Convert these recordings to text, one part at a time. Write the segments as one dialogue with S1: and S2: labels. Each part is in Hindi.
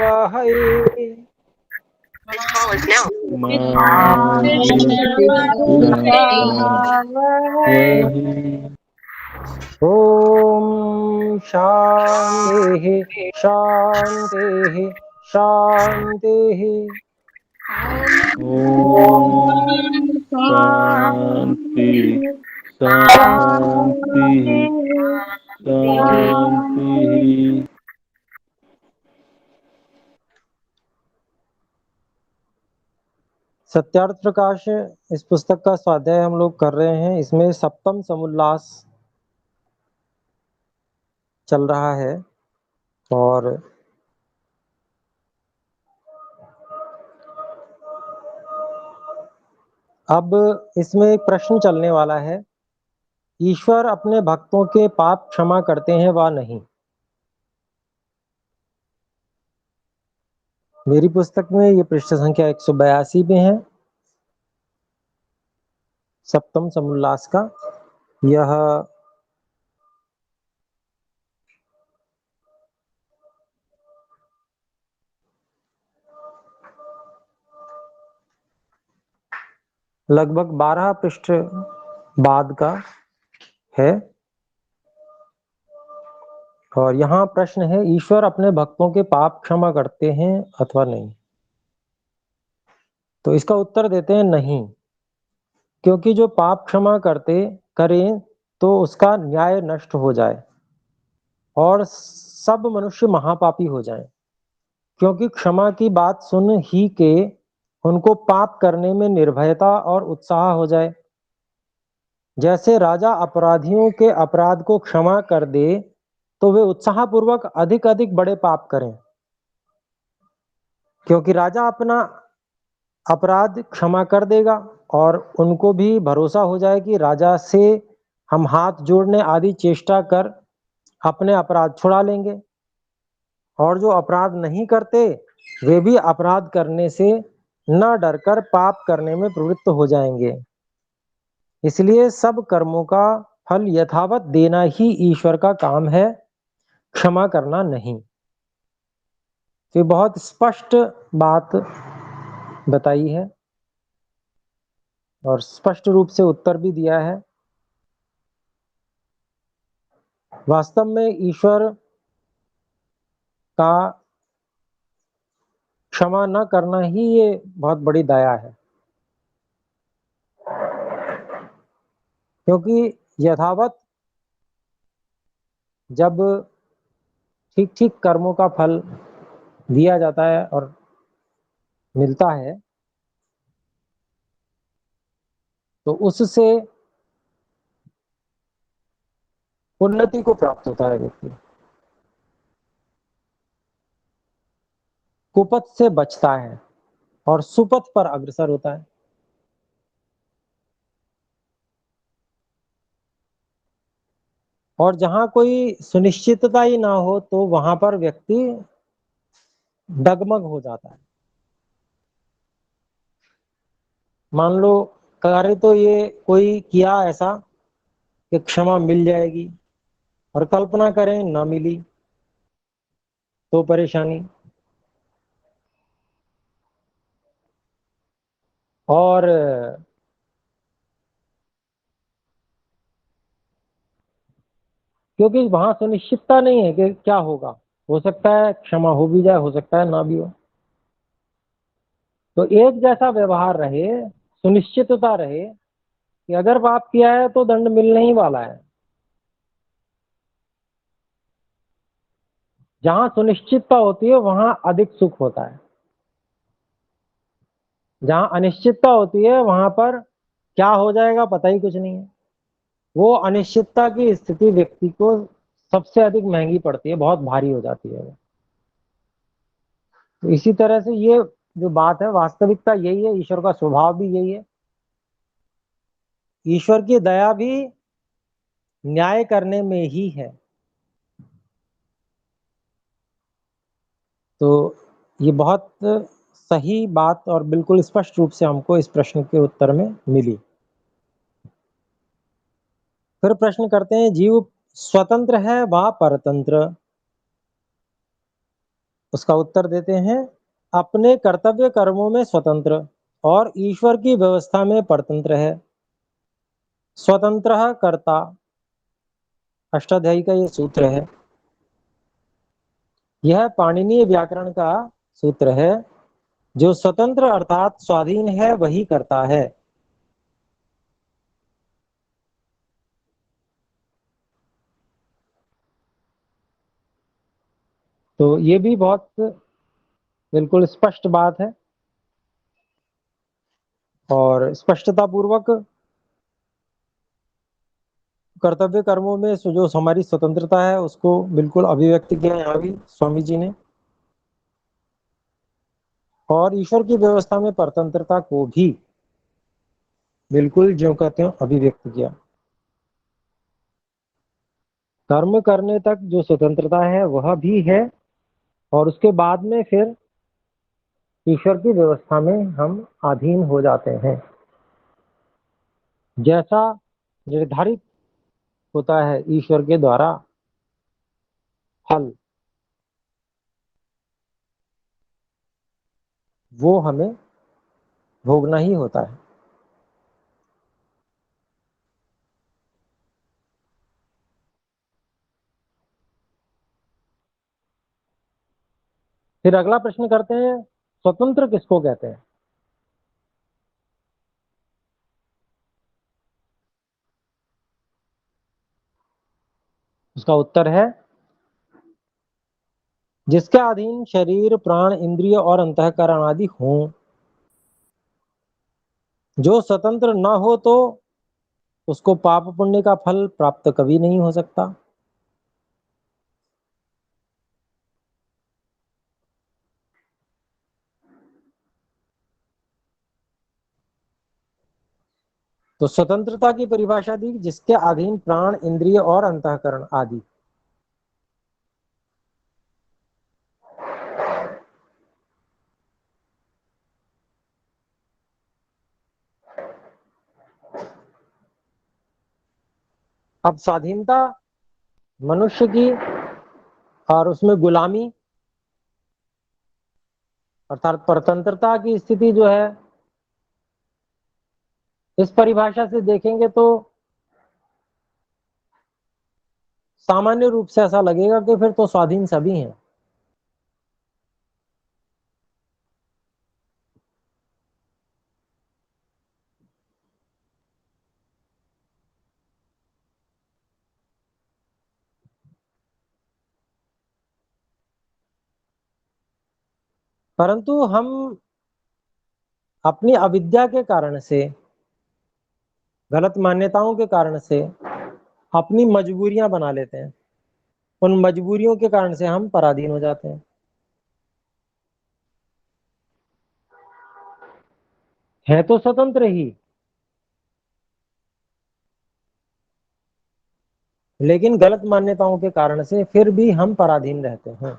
S1: वहै ओम शांति शांति शांति।
S2: शांति शांति शांति।
S1: सत्यार्थ प्रकाश इस पुस्तक का स्वाध्याय हम लोग कर रहे हैं। इसमें सप्तम समुल्लास चल रहा है और अब इसमें एक प्रश्न चलने वाला है, ईश्वर अपने भक्तों के पाप क्षमा करते हैं व नहीं। मेरी पुस्तक में ये पृष्ठ संख्या 182 पे है, सप्तम समुल्लास का यह लगभग 12 पृष्ठ बाद का है और यहाँ प्रश्न है, ईश्वर अपने भक्तों के पाप क्षमा करते हैं अथवा नहीं। तो इसका उत्तर देते हैं नहीं, क्योंकि जो पाप क्षमा करें तो उसका न्याय नष्ट हो जाए और सब मनुष्य महापापी हो जाएं, क्योंकि क्षमा की बात सुन ही के उनको पाप करने में निर्भयता और उत्साह हो जाए। जैसे राजा अपराधियों के अपराध को क्षमा कर दे तो वे उत्साहपूर्वक अधिक अधिक बड़े पाप करें, क्योंकि राजा अपना अपराध क्षमा कर देगा और उनको भी भरोसा हो जाए कि राजा से हम हाथ जोड़ने आदि चेष्टा कर अपने अपराध छुड़ा लेंगे। और जो अपराध नहीं करते वे भी अपराध करने से न डरकर पाप करने में प्रवृत्त हो जाएंगे। इसलिए सब कर्मों का फल यथावत देना ही ईश्वर का काम है, क्षमा करना नहीं। तो बहुत स्पष्ट बात बताई है और स्पष्ट रूप से उत्तर भी दिया है। वास्तव में ईश्वर का क्षमा न करना ही ये बहुत बड़ी दया है, क्योंकि यथावत जब ठीक ठीक कर्मों का फल दिया जाता है और मिलता है तो उससे उन्नति को प्राप्त होता है। व्यक्ति कुपथ से बचता है और सुपथ पर अग्रसर होता है। और जहां कोई सुनिश्चितता ही ना हो तो वहां पर व्यक्ति डगमग हो जाता है। मान लो कार्य तो ये कोई किया ऐसा कि क्षमा मिल जाएगी और कल्पना करें ना मिली तो परेशानी। और क्योंकि वहां सुनिश्चितता नहीं है कि क्या होगा, हो सकता है क्षमा हो भी जाए, हो सकता है ना भी हो। तो एक जैसा व्यवहार रहे, सुनिश्चितता रहे कि अगर पाप किया है तो दंड मिलने ही वाला है। जहां सुनिश्चितता होती है वहां अधिक सुख होता है। जहां अनिश्चितता होती है वहां पर क्या हो जाएगा पता ही कुछ नहीं है। वो अनिश्चितता की स्थिति व्यक्ति को सबसे अधिक महंगी पड़ती है, बहुत भारी हो जाती है। तो इसी तरह से ये जो बात है, वास्तविकता यही है, ईश्वर का स्वभाव भी यही है। ईश्वर की दया भी न्याय करने में ही है। तो ये बहुत सही बात और बिल्कुल स्पष्ट रूप से हमको इस प्रश्न के उत्तर में मिली। फिर प्रश्न करते हैं, जीव स्वतंत्र है व परतंत्र? उसका उत्तर देते हैं, अपने कर्तव्य कर्मों में स्वतंत्र और ईश्वर की व्यवस्था में परतंत्र है। स्वतंत्रः कर्ता अष्टाध्यायी का ये सूत्र है। यह पाणिनीय व्याकरण का सूत्र है। जो स्वतंत्र अर्थात स्वाधीन है वही करता है। तो ये भी बहुत बिल्कुल स्पष्ट बात है और स्पष्टता पूर्वक कर्तव्य कर्मों में जो हमारी स्वतंत्रता है उसको बिल्कुल अभिव्यक्त किया यहाँ भी स्वामी जी ने, और ईश्वर की व्यवस्था में परतंत्रता को भी बिल्कुल ज्यों का त्यों अभिव्यक्त किया। कर्म करने तक जो स्वतंत्रता है वह भी है, और उसके बाद में फिर ईश्वर की व्यवस्था में हम अधीन हो जाते हैं। जैसा निर्धारित होता है ईश्वर के द्वारा फल, वो हमें भोगना ही होता है। फिर अगला प्रश्न करते हैं, स्वतंत्र किसको कहते हैं? उसका उत्तर है, जिसके अधीन शरीर प्राण इंद्रिय और अंतःकरण आदि हों। जो स्वतंत्र न हो तो उसको पाप पुण्य का फल प्राप्त कभी नहीं हो सकता। तो स्वतंत्रता की परिभाषा दी, जिसके अधीन प्राण इंद्रिय और अंतःकरण आदि। अब स्वाधीनता मनुष्य की और उसमें गुलामी अर्थात परतंत्रता की स्थिति जो है, इस परिभाषा से देखेंगे तो सामान्य रूप से ऐसा लगेगा कि फिर तो स्वाधीन सभी हैं। परंतु हम अपनी अविद्या के कारण से, गलत मान्यताओं के कारण से अपनी मजबूरियां बना लेते हैं। उन मजबूरियों के कारण से हम पराधीन हो जाते हैं। है तो स्वतंत्र ही, लेकिन गलत मान्यताओं के कारण से फिर भी हम पराधीन रहते हैं।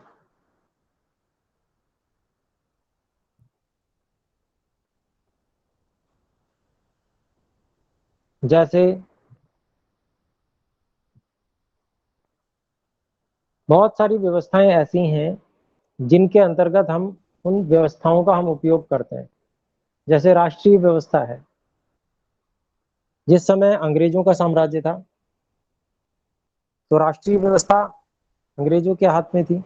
S1: जैसे बहुत सारी व्यवस्थाएं ऐसी हैं जिनके अंतर्गत हम उन व्यवस्थाओं का हम उपयोग करते हैं। जैसे राष्ट्रीय व्यवस्था है। जिस समय अंग्रेजों का साम्राज्य था तो राष्ट्रीय व्यवस्था अंग्रेजों के हाथ में थी।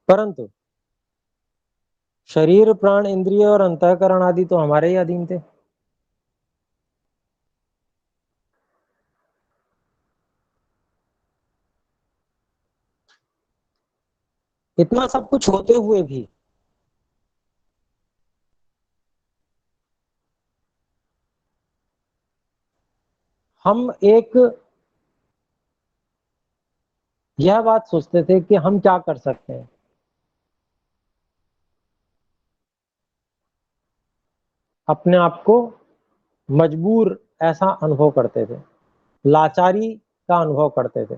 S1: परंतु शरीर प्राण इंद्रिय और अंतःकरण आदि तो हमारे ही अधीन थे। इतना सब कुछ होते हुए भी हम एक यह बात सोचते थे कि हम क्या कर सकते हैं। अपने आप को मजबूर ऐसा अनुभव करते थे, लाचारी का अनुभव करते थे।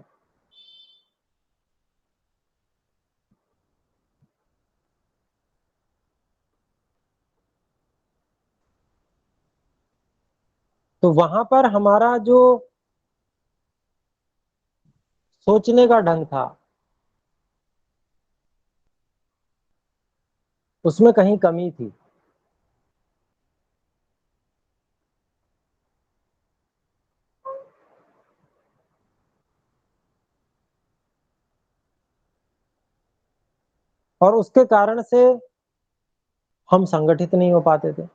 S1: तो वहां पर हमारा जो सोचने का ढंग था, उसमें कहीं कमी थी। और उसके कारण से हम संगठित नहीं हो पाते थे।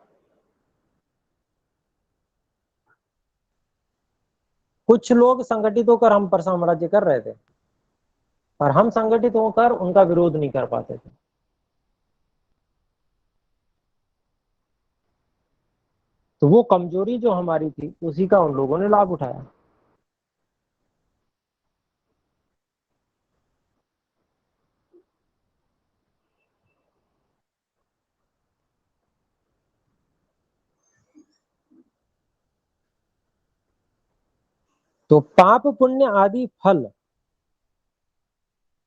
S1: कुछ लोग संगठित होकर हम पर साम्राज्य कर रहे थे, और हम संगठित होकर उनका विरोध नहीं कर पाते थे। तो वो कमजोरी जो हमारी थी, उसी का उन लोगों ने लाभ उठाया। तो पाप पुण्य आदि फल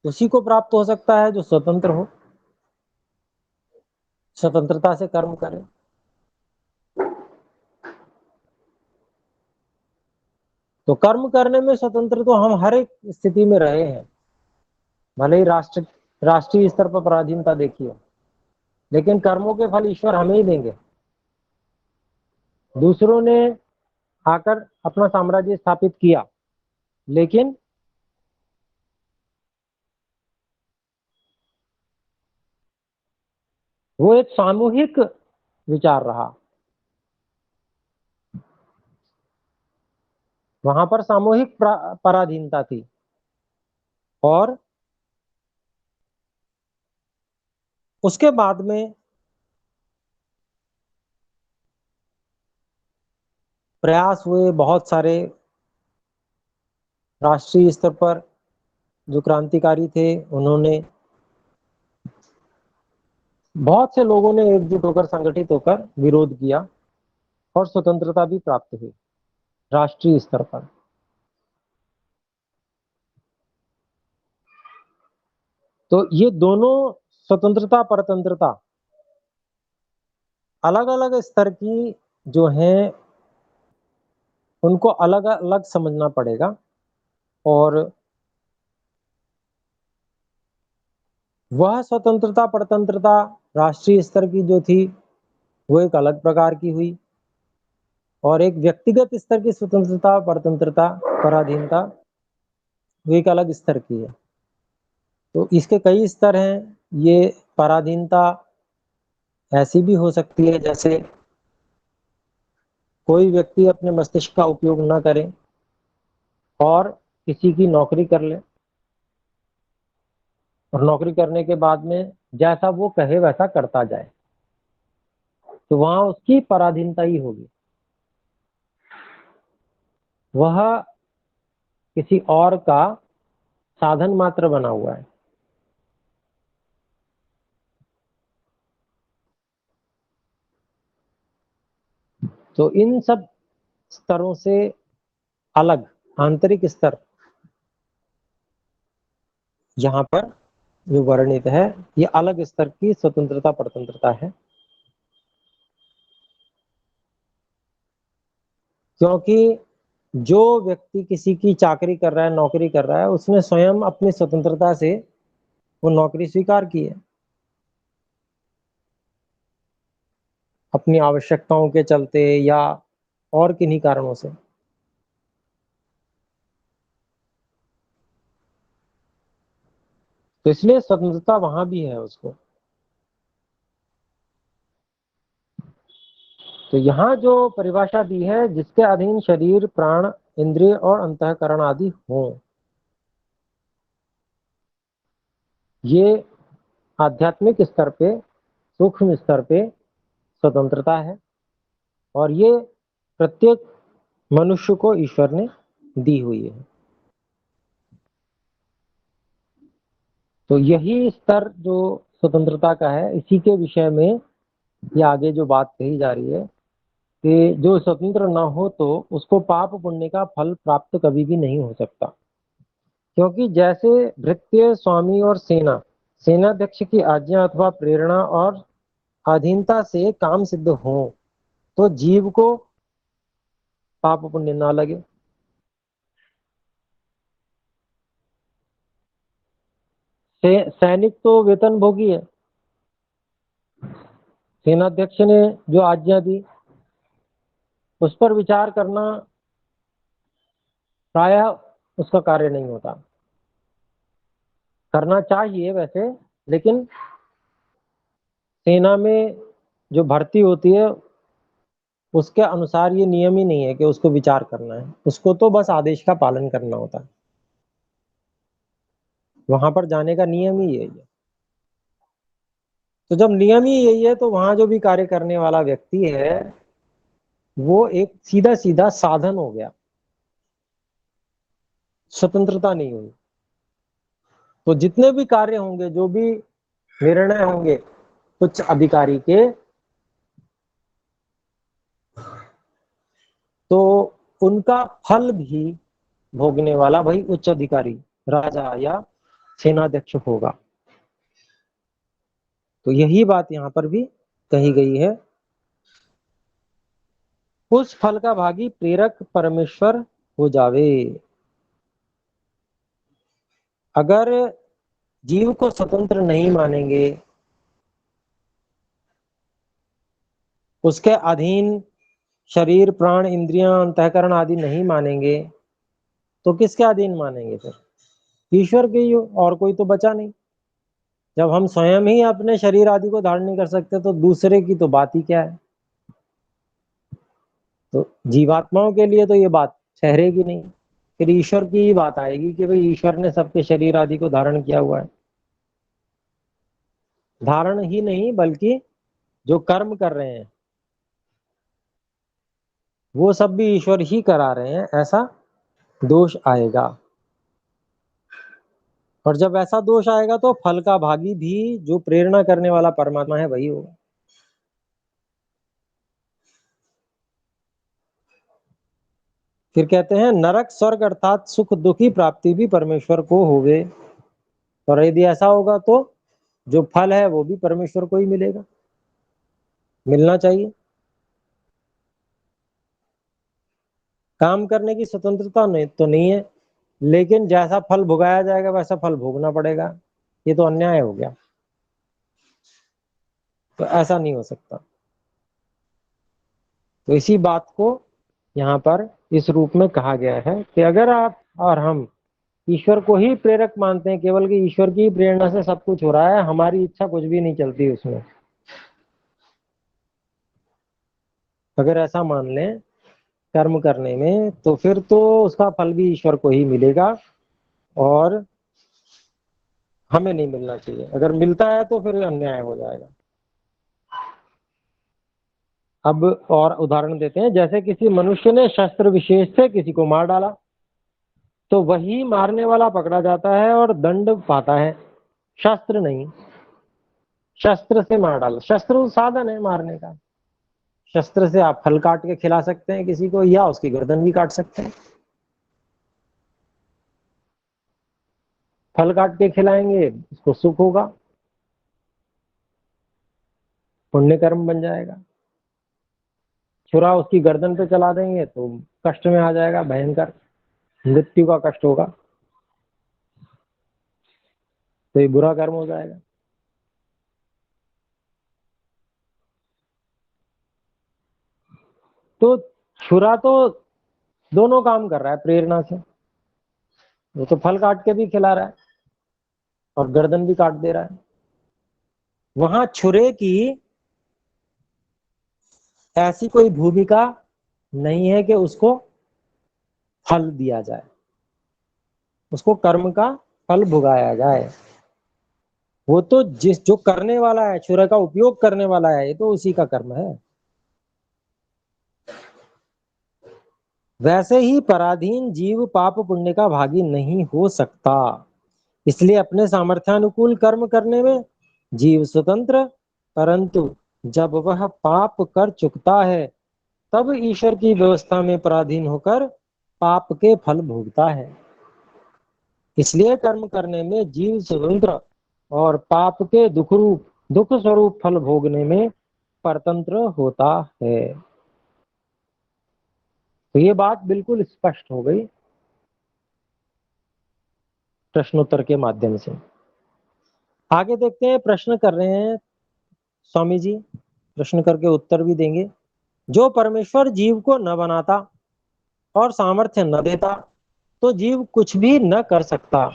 S1: उसी को प्राप्त हो सकता है जो स्वतंत्र हो, स्वतंत्रता से कर्म करे। तो कर्म करने में स्वतंत्र तो हम हर एक स्थिति में रहे हैं। भले ही राष्ट्रीय स्तर पर पराधीनता देखिए, लेकिन कर्मों के फल ईश्वर हमें ही देंगे। दूसरों ने आकर अपना साम्राज्य स्थापित किया, लेकिन वो एक सामूहिक विचार रहा। वहां पर सामूहिक पराधीनता थी। और उसके बाद में प्रयास हुए बहुत सारे, राष्ट्रीय स्तर पर जो क्रांतिकारी थे उन्होंने, बहुत से लोगों ने एकजुट होकर संगठित होकर विरोध किया, और स्वतंत्रता भी प्राप्त हुई राष्ट्रीय स्तर पर। तो ये दोनों स्वतंत्रता परतंत्रता अलग अलग स्तर की जो हैं, उनको अलग अलग समझना पड़ेगा। और वह स्वतंत्रता परतंत्रता राष्ट्रीय स्तर की जो थी, वो एक अलग प्रकार की हुई, और एक व्यक्तिगत स्तर की स्वतंत्रता परतंत्रता पराधीनता वो एक अलग स्तर की है। तो इसके कई स्तर हैं। ये पराधीनता ऐसी भी हो सकती है जैसे कोई व्यक्ति अपने मस्तिष्क का उपयोग न करे और किसी की नौकरी कर ले, और नौकरी करने के बाद में जैसा वो कहे वैसा करता जाए, तो वहां उसकी पराधीनता ही होगी। वह किसी और का साधन मात्र बना हुआ है। तो इन सब स्तरों से अलग आंतरिक स्तर यहाँ पर जो वर्णित है, ये अलग स्तर की स्वतंत्रता परतंत्रता है। क्योंकि जो व्यक्ति किसी की चाकरी कर रहा है, नौकरी कर रहा है, उसने स्वयं अपनी स्वतंत्रता से वो नौकरी स्वीकार की है, अपनी आवश्यकताओं के चलते या और किन्हीं कारणों से। तो इसलिए स्वतंत्रता वहां भी है उसको। तो यहाँ जो परिभाषा दी है, जिसके अधीन शरीर प्राण इंद्रिय और अंतःकरण आदि हों, ये आध्यात्मिक स्तर पे, सूक्ष्म स्तर पे स्वतंत्रता है, और ये प्रत्येक मनुष्य को ईश्वर ने दी हुई है। तो यही स्तर जो स्वतंत्रता का है, इसी के विषय में ये आगे जो बात कही जा रही है कि जो स्वतंत्र ना हो तो उसको पाप पुण्य का फल प्राप्त कभी भी नहीं हो सकता। क्योंकि जैसे भृत्य स्वामी और सेनाध्यक्ष की आज्ञा अथवा प्रेरणा और अधीनता से काम सिद्ध हो, तो जीव को पाप पुण्य ना लगे। सैनिक तो वेतन भोगी है। सेनाध्यक्ष ने जो आज्ञा दी उस पर विचार करना प्रायः उसका कार्य नहीं होता। करना चाहिए वैसे, लेकिन सेना में जो भर्ती होती है उसके अनुसार ये नियम ही नहीं है कि उसको विचार करना है। उसको तो बस आदेश का पालन करना होता है। वहां पर जाने का नियम ही यही है। तो जब नियम ही यही है तो वहां जो भी कार्य करने वाला व्यक्ति है वो एक सीधा सीधा साधन हो गया, स्वतंत्रता नहीं हुई। तो जितने भी कार्य होंगे, जो भी निर्णय होंगे उच्च अधिकारी के, तो उनका फल भी भोगने वाला वही उच्च अधिकारी, राजा या सेनाध्यक्ष होगा। तो यही बात यहां पर भी कही गई है। उस फल का भागी प्रेरक परमेश्वर हो जावे। अगर जीव को स्वतंत्र नहीं मानेंगे, उसके अधीन शरीर प्राण इंद्रियां अंतःकरण आदि नहीं मानेंगे, तो किसके अधीन मानेंगे फिर? ईश्वर के ही हो, और कोई तो बचा नहीं। जब हम स्वयं ही अपने शरीर आदि को धारण नहीं कर सकते तो दूसरे की तो बात ही क्या है। तो जीवात्माओं के लिए तो ये बात ठहरेगी नहीं। फिर ईश्वर की ही बात आएगी कि भाई ईश्वर ने सबके शरीर आदि को धारण किया हुआ है। धारण ही नहीं बल्कि जो कर्म कर रहे हैं वो सब भी ईश्वर ही करा रहे हैं, ऐसा दोष आएगा। और जब ऐसा दोष आएगा तो फल का भागी भी जो प्रेरणा करने वाला परमात्मा है वही होगा। फिर कहते हैं नरक स्वर्ग अर्थात सुख दुख की प्राप्ति भी परमेश्वर को होवे। और यदि ऐसा होगा तो जो फल है वो भी परमेश्वर को ही मिलेगा, मिलना चाहिए। काम करने की स्वतंत्रता नहीं तो नहीं है, लेकिन जैसा फल भुगाया जाएगा वैसा फल भोगना पड़ेगा। ये तो अन्याय हो गया। तो ऐसा नहीं हो सकता। तो इसी बात को यहाँ पर इस रूप में कहा गया है कि अगर आप और हम ईश्वर को ही प्रेरक मानते हैं, केवल कि ईश्वर की प्रेरणा से सब कुछ हो रहा है, हमारी इच्छा कुछ भी नहीं चलती उसमें, अगर ऐसा मान लें कर्म करने में, तो फिर तो उसका फल भी ईश्वर को ही मिलेगा और हमें नहीं मिलना चाहिए। अगर मिलता है तो फिर अन्याय हो जाएगा। अब और उदाहरण देते हैं। जैसे किसी मनुष्य ने शस्त्र विशेष से किसी को मार डाला तो वही मारने वाला पकड़ा जाता है और दंड पाता है, शस्त्र नहीं। शस्त्र से मार डाला, शस्त्र साधन है मारने का। शस्त्र से आप फल काट के खिला सकते हैं किसी को, या उसकी गर्दन भी काट सकते हैं। फल काट के खिलाएंगे उसको सुख होगा, पुण्य कर्म बन जाएगा। छुरा उसकी गर्दन पे चला देंगे तो कष्ट में आ जाएगा, भयंकर मृत्यु का कष्ट होगा, तो ये बुरा कर्म हो जाएगा। तो छुरा तो दोनों काम कर रहा है प्रेरणा से। वो तो फल काट के भी खिला रहा है और गर्दन भी काट दे रहा है। वहां छुरे की ऐसी कोई भूमिका नहीं है कि उसको फल दिया जाए, उसको कर्म का फल भुगाया जाए। वो तो जिस जो करने वाला है, छुरे का उपयोग करने वाला है, ये तो उसी का कर्म है। वैसे ही पराधीन जीव पाप पुण्य का भागी नहीं हो सकता। इसलिए अपने सामर्थ्यानुकूल कर्म करने में जीव स्वतंत्र, परंतु जब वह पाप कर चुकता है तब ईश्वर की व्यवस्था में पराधीन होकर पाप के फल भोगता है। इसलिए कर्म करने में जीव स्वतंत्र और पाप के दुख स्वरूप फल भोगने में परतंत्र होता है। तो ये बात बिल्कुल स्पष्ट हो गई प्रश्नोत्तर के माध्यम से। आगे देखते हैं, प्रश्न कर रहे हैं स्वामी जी, प्रश्न करके उत्तर भी देंगे। जो परमेश्वर जीव को न बनाता और सामर्थ्य न देता तो जीव कुछ भी न कर सकता,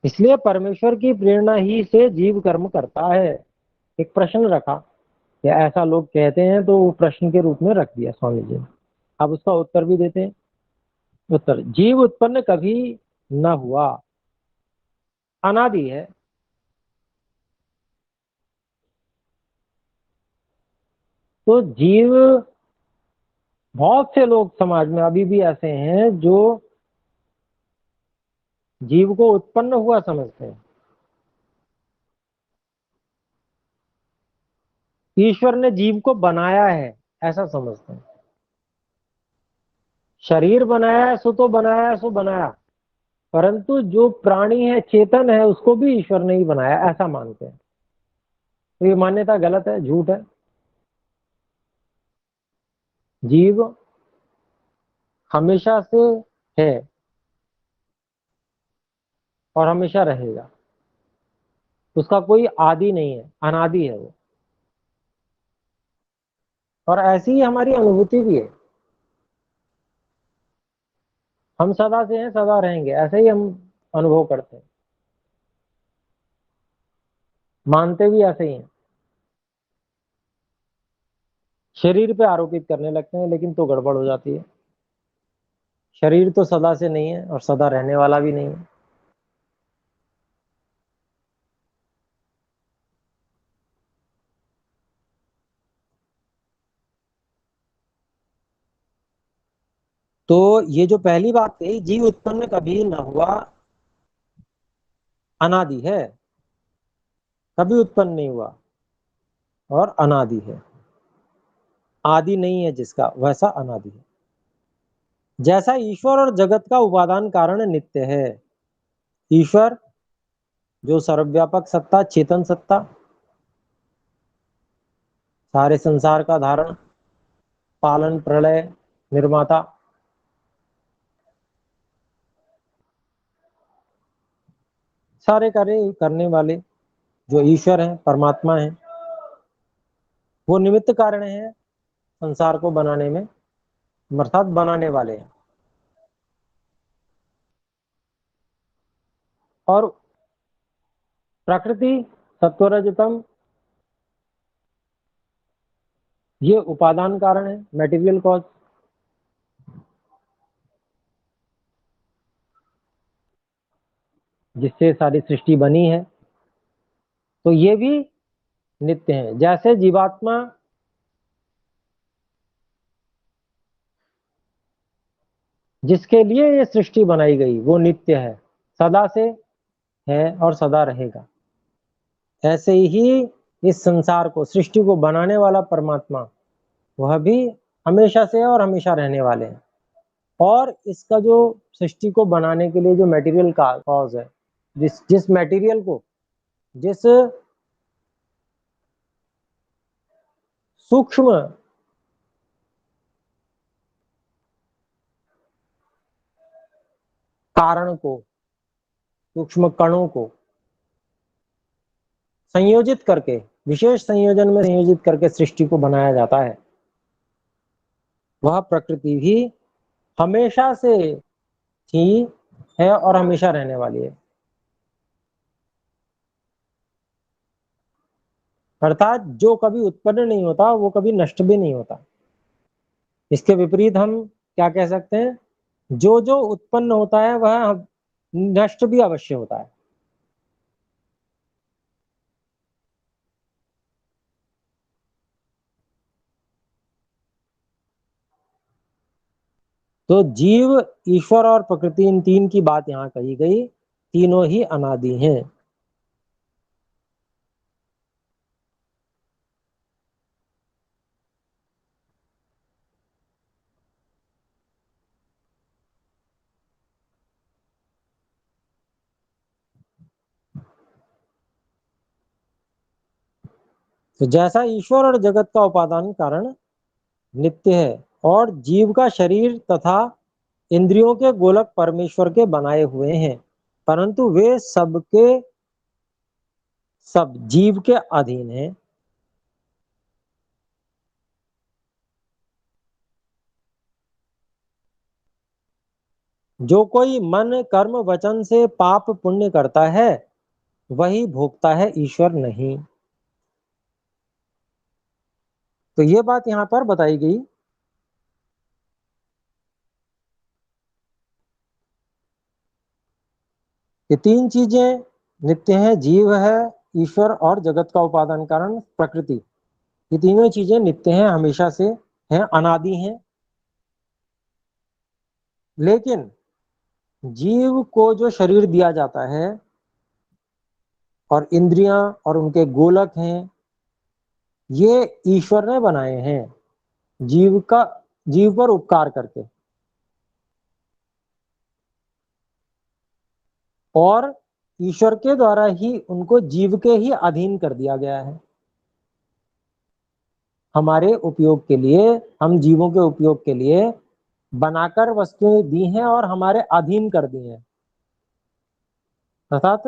S1: इसलिए परमेश्वर की प्रेरणा ही से जीव कर्म करता है। एक प्रश्न रखा, या ऐसा लोग कहते हैं तो वो प्रश्न के रूप में रख दिया स्वामी जी ने। अब उसका उत्तर भी देते हैं। उत्तर, जीव उत्पन्न कभी न हुआ, अनादि है। तो जीव, बहुत से लोग समाज में अभी भी ऐसे हैं जो जीव को उत्पन्न हुआ समझते हैं। ईश्वर ने जीव को बनाया है ऐसा समझते हैं। शरीर बनाया है सो तो बनाया है सो बनाया, परंतु जो प्राणी है, चेतन है, उसको भी ईश्वर ने ही बनाया ऐसा मानते हैं। तो ये मान्यता गलत है, झूठ है। जीव हमेशा से है और हमेशा रहेगा, उसका कोई आदि नहीं है, अनादि है वो। और ऐसी ही हमारी अनुभूति भी है। हम सदा से हैं, सदा रहेंगे, ऐसे ही हम अनुभव करते हैं, मानते भी ऐसे ही हैं। शरीर पे आरोपित करने लगते हैं, लेकिन तो गड़बड़ हो जाती है। शरीर तो सदा से नहीं है और सदा रहने वाला भी नहीं है। तो ये जो पहली बात थी, जीव उत्पन्न कभी न हुआ, अनादि है, कभी उत्पन्न नहीं हुआ और अनादि है। आदि नहीं है जिसका, वैसा अनादि है। जैसा ईश्वर और जगत का उपादान कारण नित्य है। ईश्वर जो सर्वव्यापक सत्ता, चेतन सत्ता, सारे संसार का धारण, पालन, प्रलय, निर्माता, सारे कार्य करने वाले जो ईश्वर हैं, परमात्मा हैं, वो निमित्त कारण हैं संसार को बनाने में, अर्थात बनाने वाले हैं। और प्रकृति, सत्वरजतम, ये उपादान कारण है, मेटीरियल कॉज, जिससे सारी सृष्टि बनी है। तो ये भी नित्य है। जैसे जीवात्मा जिसके लिए ये सृष्टि बनाई गई वो नित्य है, सदा से है और सदा रहेगा, ऐसे ही इस संसार को, सृष्टि को बनाने वाला परमात्मा, वह भी हमेशा से है और हमेशा रहने वाले हैं। और इसका जो सृष्टि को बनाने के लिए जो मटेरियल का कॉज है, जिस जिस मटेरियल को, जिस सूक्ष्म कारण को, सूक्ष्म कणों को संयोजित करके, विशेष संयोजन में संयोजित करके सृष्टि को बनाया जाता है, वह प्रकृति भी हमेशा से थी, है और हमेशा रहने वाली है। अर्थात जो कभी उत्पन्न नहीं होता वो कभी नष्ट भी नहीं होता। इसके विपरीत हम क्या कह सकते हैं, जो जो उत्पन्न होता है वह नष्ट भी अवश्य होता है। तो जीव, ईश्वर और प्रकृति, इन तीन की बात यहाँ कही गई, तीनों ही अनादि हैं। तो जैसा ईश्वर और जगत का उपादान कारण नित्य है और जीव का शरीर तथा इंद्रियों के गोलक परमेश्वर के बनाए हुए हैं, परंतु वे सबके सब जीव के अधीन है। जो कोई मन कर्म वचन से पाप पुण्य करता है वही भोगता है, ईश्वर नहीं। तो ये बात यहां पर बताई गई कि तीन चीजें नित्य हैं, जीव है, ईश्वर और जगत का उपादान कारण प्रकृति। ये तीनों चीजें नित्य हैं, हमेशा से हैं, अनादि हैं। लेकिन जीव को जो शरीर दिया जाता है और इंद्रियां और उनके गोलक हैं, ये ईश्वर ने बनाए हैं जीव पर उपकार करके, और ईश्वर के द्वारा ही उनको जीव के ही अधीन कर दिया गया है। हमारे उपयोग के लिए, हम जीवों के उपयोग के लिए बनाकर वस्तुएं दी हैं और हमारे अधीन कर दी हैं, अर्थात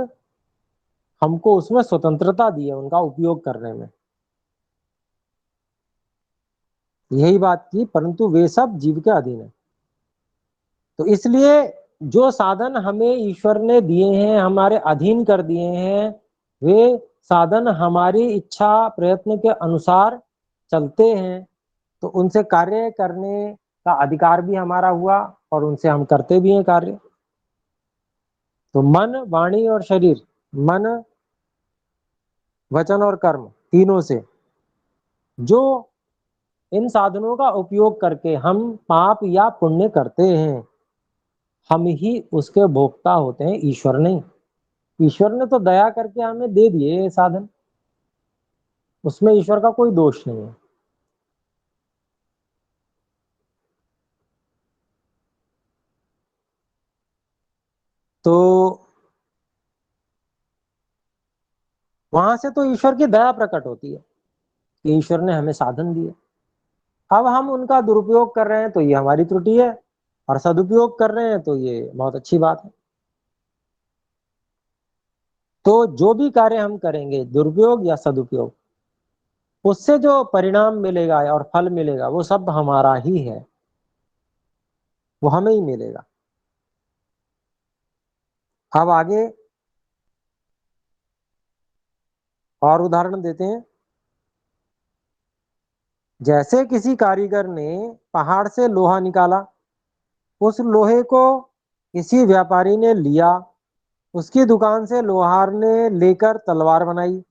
S1: हमको उसमें स्वतंत्रता दी है उनका उपयोग करने में। यही बात की, परंतु वे सब जीव के अधीन है। तो इसलिए जो साधन हमें ईश्वर ने दिए हैं, हमारे अधीन कर दिए हैं, वे साधन हमारी इच्छा प्रयत्न के अनुसार चलते हैं। तो उनसे कार्य करने का अधिकार भी हमारा हुआ और उनसे हम करते भी हैं कार्य। तो मन, वाणी और शरीर, मन, वचन और कर्म, तीनों से जो इन साधनों का उपयोग करके हम पाप या पुण्य करते हैं, हम ही उसके भोक्ता होते हैं, ईश्वर नहीं। ईश्वर ने तो दया करके हमें दे दिए ये साधन, उसमें ईश्वर का कोई दोष नहीं है। तो वहां से तो ईश्वर की दया प्रकट होती है कि ईश्वर ने हमें साधन दिए। अब हम उनका दुरुपयोग कर रहे हैं तो ये हमारी त्रुटि है, और सदुपयोग कर रहे हैं तो ये बहुत अच्छी बात है। तो जो भी कार्य हम करेंगे, दुरुपयोग या सदुपयोग, उससे जो परिणाम मिलेगा और फल मिलेगा वो सब हमारा ही है, वो हमें ही मिलेगा। अब आगे और उदाहरण देते हैं। जैसे किसी कारीगर ने पहाड़ से लोहा निकाला, उस लोहे को किसी व्यापारी ने लिया, उसकी दुकान से लोहार ने लेकर तलवार बनाई,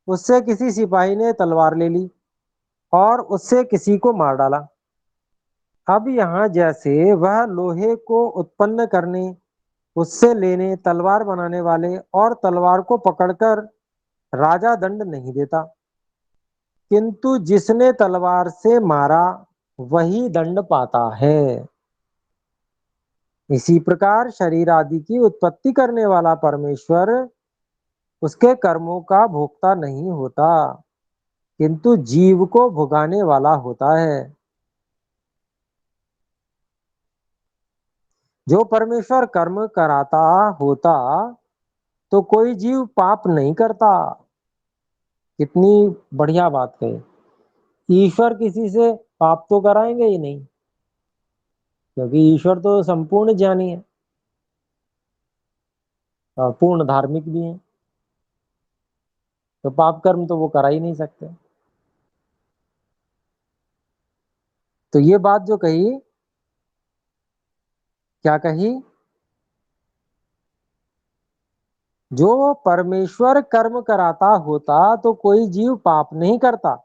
S1: उससे किसी सिपाही ने तलवार ले ली और उससे किसी को मार डाला। अब यहाँ जैसे वह लोहे को उत्पन्न करने, उससे लेने, तलवार बनाने वाले और तलवार को पकड़कर राजा दंड नहीं देता, किंतु जिसने तलवार से मारा वही दंड पाता है। इसी प्रकार शरीर आदि की उत्पत्ति करने वाला परमेश्वर उसके कर्मों का भोक्ता नहीं होता, किंतु जीव को भुगाने वाला होता है। जो परमेश्वर कर्म कराता होता तो कोई जीव पाप नहीं करता। कितनी बढ़िया बात कही। ईश्वर किसी से पाप तो कराएंगे ही नहीं, क्योंकि ईश्वर तो संपूर्ण ज्ञानी है और पूर्ण धार्मिक भी है, तो पाप कर्म तो वो करा ही नहीं सकते। तो ये बात जो कही, क्या कही? जो परमेश्वर कर्म कराता होता तो कोई जीव पाप नहीं करता,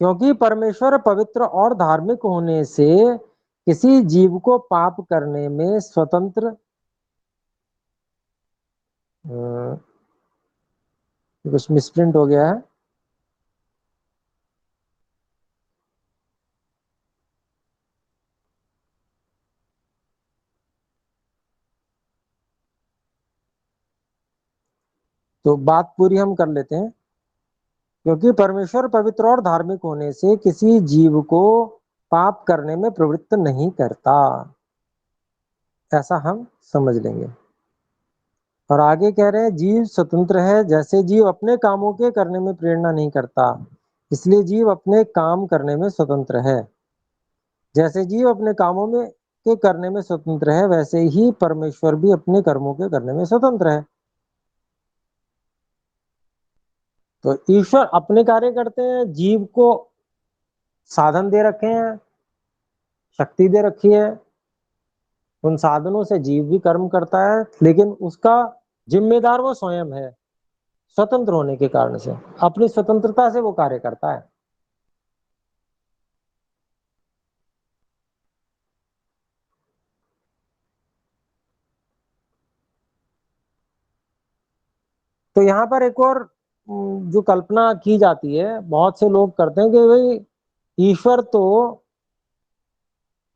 S1: क्योंकि परमेश्वर पवित्र और धार्मिक होने से किसी जीव को पाप करने में स्वतंत्र, कुछ मिसप्रिंट हो गया है। तो बात पूरी हम कर लेते हैं। क्योंकि परमेश्वर पवित्र और धार्मिक होने से किसी जीव को पाप करने में प्रवृत्त नहीं करता, ऐसा हम समझ लेंगे। और आगे कह रहे हैं जीव स्वतंत्र है, जैसे जीव अपने कामों के करने में प्रेरणा नहीं करता, इसलिए जीव अपने काम करने में स्वतंत्र है। जैसे जीव अपने कामों में के करने में स्वतंत्र है, वैसे ही परमेश्वर भी अपने कर्मों के करने में स्वतंत्र है। तो ईश्वर अपने कार्य करते हैं, जीव को साधन दे रखे हैं, शक्ति दे रखी है, उन साधनों से जीव भी कर्म करता है, लेकिन उसका जिम्मेदार वो स्वयं है, स्वतंत्र होने के कारण से अपनी स्वतंत्रता से वो कार्य करता है। तो यहाँ पर एक और जो कल्पना की जाती है, बहुत से लोग करते हैं कि भाई ईश्वर तो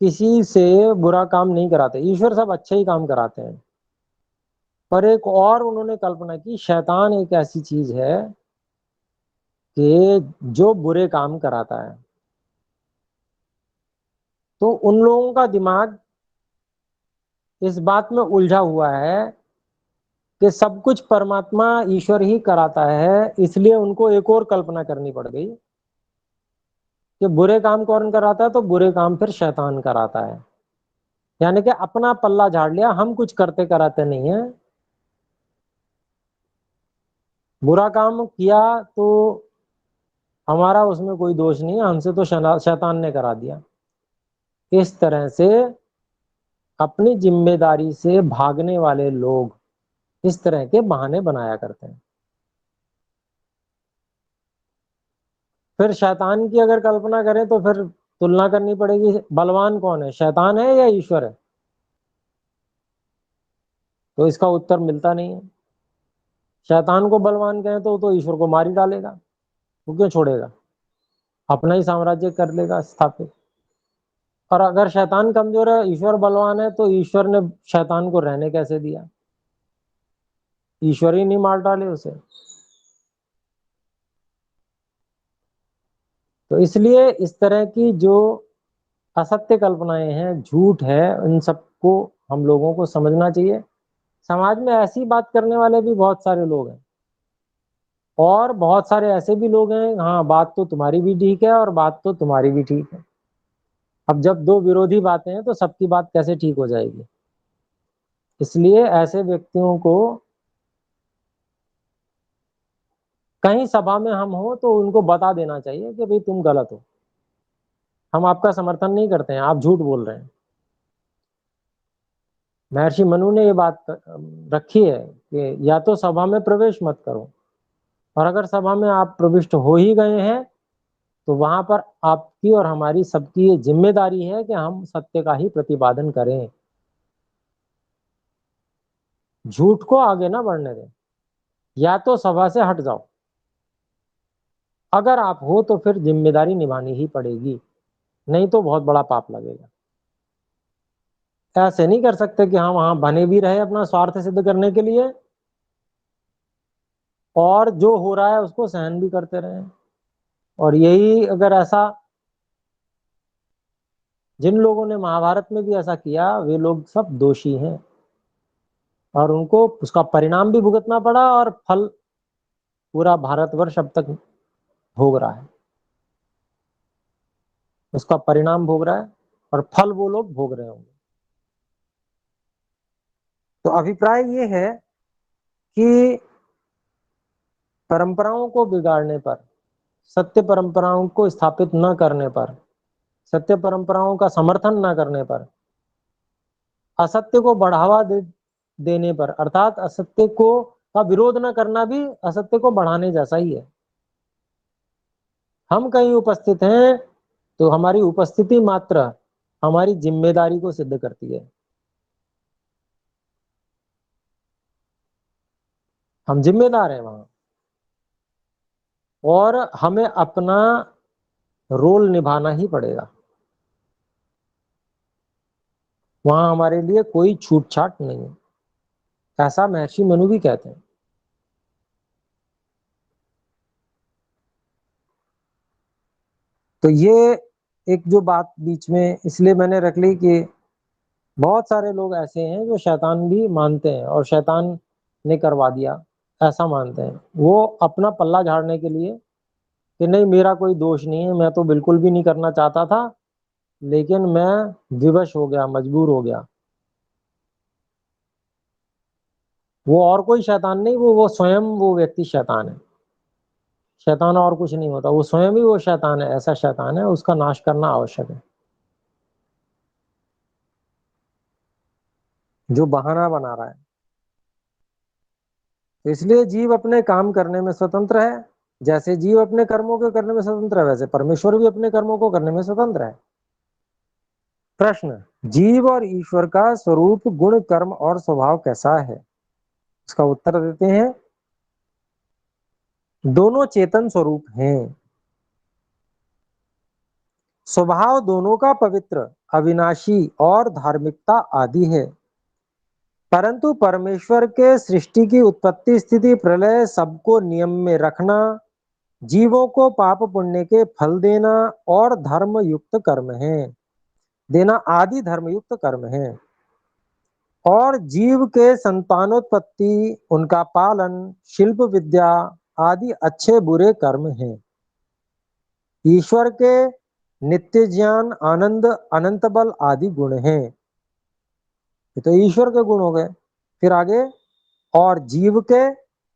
S1: किसी से बुरा काम नहीं कराते, ईश्वर सब अच्छे ही काम कराते हैं। पर एक और उन्होंने कल्पना की, शैतान एक ऐसी चीज है कि जो बुरे काम कराता है। तो उन लोगों का दिमाग इस बात में उलझा हुआ है कि सब कुछ परमात्मा ईश्वर ही कराता है, इसलिए उनको एक और कल्पना करनी पड़ गई कि बुरे काम कौन कराता है, तो बुरे काम फिर शैतान कराता है। यानी कि अपना पल्ला झाड़ लिया, हम कुछ करते कराते नहीं है, बुरा काम किया तो हमारा उसमें कोई दोष नहीं है, हमसे तो शैतान ने करा दिया। इस तरह से अपनी जिम्मेदारी से भागने वाले लोग इस तरह के बहाने बनाया करते हैं। फिर शैतान की अगर कल्पना करें तो फिर तुलना करनी पड़ेगी, बलवान कौन है, शैतान है या ईश्वर है? तो इसका उत्तर मिलता नहीं है। शैतान को बलवान कहें तो ईश्वर को मार ही डालेगा, वो क्यों छोड़ेगा, अपना ही साम्राज्य कर लेगा स्थापित। और अगर शैतान कमजोर है, ईश्वर बलवान है, तो ईश्वर ने शैतान को रहने कैसे दिया? ईश्वर ही नहीं मार डाले उसे। तो इसलिए इस तरह की जो असत्य कल्पनाएं हैं, झूठ है, इन सबको हम लोगों को समझना चाहिए। समाज में ऐसी बात करने वाले भी बहुत सारे लोग हैं, और बहुत सारे ऐसे भी लोग हैं, हाँ बात तो तुम्हारी भी ठीक है और बात तो तुम्हारी भी ठीक है। अब जब दो विरोधी बातें हैं तो सबकी बात कैसे ठीक हो जाएगी? इसलिए ऐसे व्यक्तियों को, कहीं सभा में हम हो तो उनको बता देना चाहिए कि भाई तुम गलत हो, हम आपका समर्थन नहीं करते हैं, आप झूठ बोल रहे हैं। महर्षि मनु ने ये बात रखी है कि या तो सभा में प्रवेश मत करो, और अगर सभा में आप प्रविष्ट हो ही गए हैं तो वहां पर आपकी और हमारी सबकी ये जिम्मेदारी है कि हम सत्य का ही प्रतिपादन करें, झूठ को आगे ना बढ़ने दें। या तो सभा से हट जाओ, अगर आप हो तो फिर जिम्मेदारी निभानी ही पड़ेगी, नहीं तो बहुत बड़ा पाप लगेगा। ऐसे नहीं कर सकते कि हम वहां बने भी रहे अपना स्वार्थ सिद्ध करने के लिए, और जो हो रहा है उसको सहन भी करते रहे। और यही अगर ऐसा, जिन लोगों ने महाभारत में भी ऐसा किया, वे लोग सब दोषी हैं, और उनको उसका परिणाम भी भुगतना पड़ा, और फल पूरा भारतवर्ष अब तक भोग रहा है, उसका परिणाम भोग रहा है, और फल वो लोग भोग रहे होंगे। तो अभिप्राय ये है कि परंपराओं को बिगाड़ने पर, सत्य परंपराओं को स्थापित न करने पर, सत्य परंपराओं का समर्थन न करने पर, असत्य को बढ़ावा देने पर, अर्थात असत्य को का विरोध न करना भी असत्य को बढ़ाने जैसा ही है। हम कहीं उपस्थित हैं तो हमारी उपस्थिति मात्र हमारी जिम्मेदारी को सिद्ध करती है। हम जिम्मेदार हैं वहां, और हमें अपना रोल निभाना ही पड़ेगा, वहां हमारे लिए कोई छूट छाट नहीं है, ऐसा महर्षि मनु भी कहते हैं। तो ये एक जो बात बीच में इसलिए मैंने रख ली कि बहुत सारे लोग ऐसे हैं जो शैतान भी मानते हैं, और शैतान ने करवा दिया, ऐसा मानते हैं। वो अपना पल्ला झाड़ने के लिए कि नहीं मेरा कोई दोष नहीं है, मैं तो बिल्कुल भी नहीं करना चाहता था, लेकिन मैं विवश हो गया, मजबूर हो गया। वो और कोई शैतान नहीं, वो स्वयं वो व्यक्ति शैतान है। शैतान और कुछ नहीं होता, वो स्वयं ही वो शैतान है, ऐसा शैतान है, उसका नाश करना आवश्यक है, जो बहाना बना रहा है। तो इसलिए जीव अपने काम करने में स्वतंत्र है। जैसे जीव अपने कर्मों को करने में स्वतंत्र है, वैसे परमेश्वर भी अपने कर्मों को करने में स्वतंत्र है। प्रश्न, जीव और ईश्वर का स्वरूप, गुण, कर्म और स्वभाव कैसा है? इसका उत्तर देते हैं, दोनों चेतन स्वरूप हैं। स्वभाव दोनों का पवित्र, अविनाशी और धार्मिकता आदि है। परंतु परमेश्वर के सृष्टि की उत्पत्ति, स्थिति, प्रलय, सबको नियम में रखना, जीवों को पाप पुण्य के फल देना और धर्म युक्त कर्म है, देना आदि धर्म युक्त कर्म है। और जीव के संतानोत्पत्ति, उनका पालन, शिल्प विद्या आदि अच्छे बुरे कर्म हैं। ईश्वर के नित्य ज्ञान, आनंद, अनंत बल आदि गुण हैं। ये तो ईश्वर के गुण हो गए। फिर आगे, और जीव के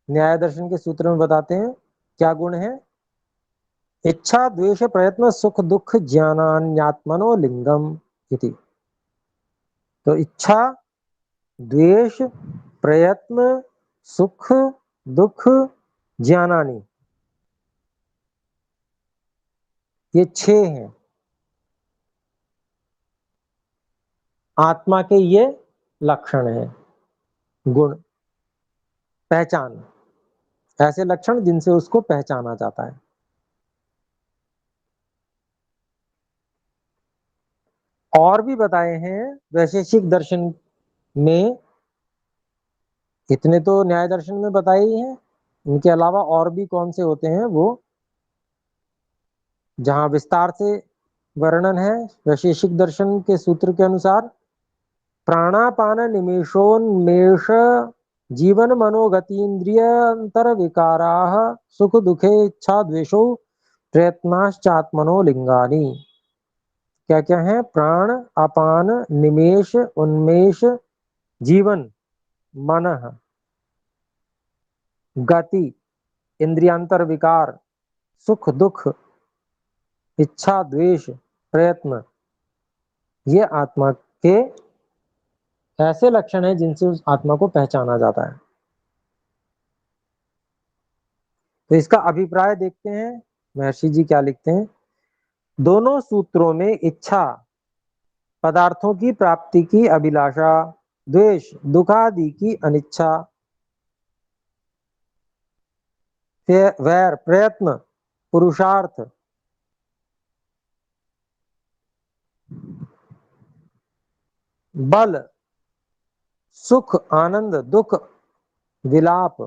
S1: न्याय दर्शन के सूत्र में बताते हैं क्या गुण है। इच्छा, द्वेष, प्रयत्न, सुख, दुख, ज्ञानान्यात्मनो लिंगम इति। तो इच्छा, द्वेष, प्रयत्न, सुख, दुख, ज्ञानानि, ये 6 हैं आत्मा के, ये लक्षण हैं, गुण, पहचान, ऐसे लक्षण जिनसे उसको पहचाना जाता है। और भी बताए हैं वैशेषिक दर्शन में, इतने तो न्याय दर्शन में बताए ही हैं, इनके अलावा और भी कौन से होते हैं वो जहां विस्तार से वर्णन है। वैशेषिक दर्शन के सूत्र के अनुसार, प्राणापान निमेषोन्मेष जीवन मनोगतीन्द्रियंतर विकारा सुख दुखे इच्छा द्वेषो प्रयत्नाश्चात्मनो लिंगानि। क्या क्या है? प्राण, अपान, निमेष, उन्मेष, जीवन, मनः, गति, इंद्रियांतर विकार, सुख दुख, इच्छा द्वेष, प्रयत्न, ये आत्मा के ऐसे लक्षण हैं जिनसे उस आत्मा को पहचाना जाता है। तो इसका अभिप्राय देखते हैं, महर्षि जी क्या लिखते हैं। दोनों सूत्रों में इच्छा, पदार्थों की प्राप्ति की अभिलाषा, द्वेष, दुखादि की अनिच्छा, वैर, प्रयत्न, पुरुषार्थ, बल, सुख, आनंद, दुख, विलाप,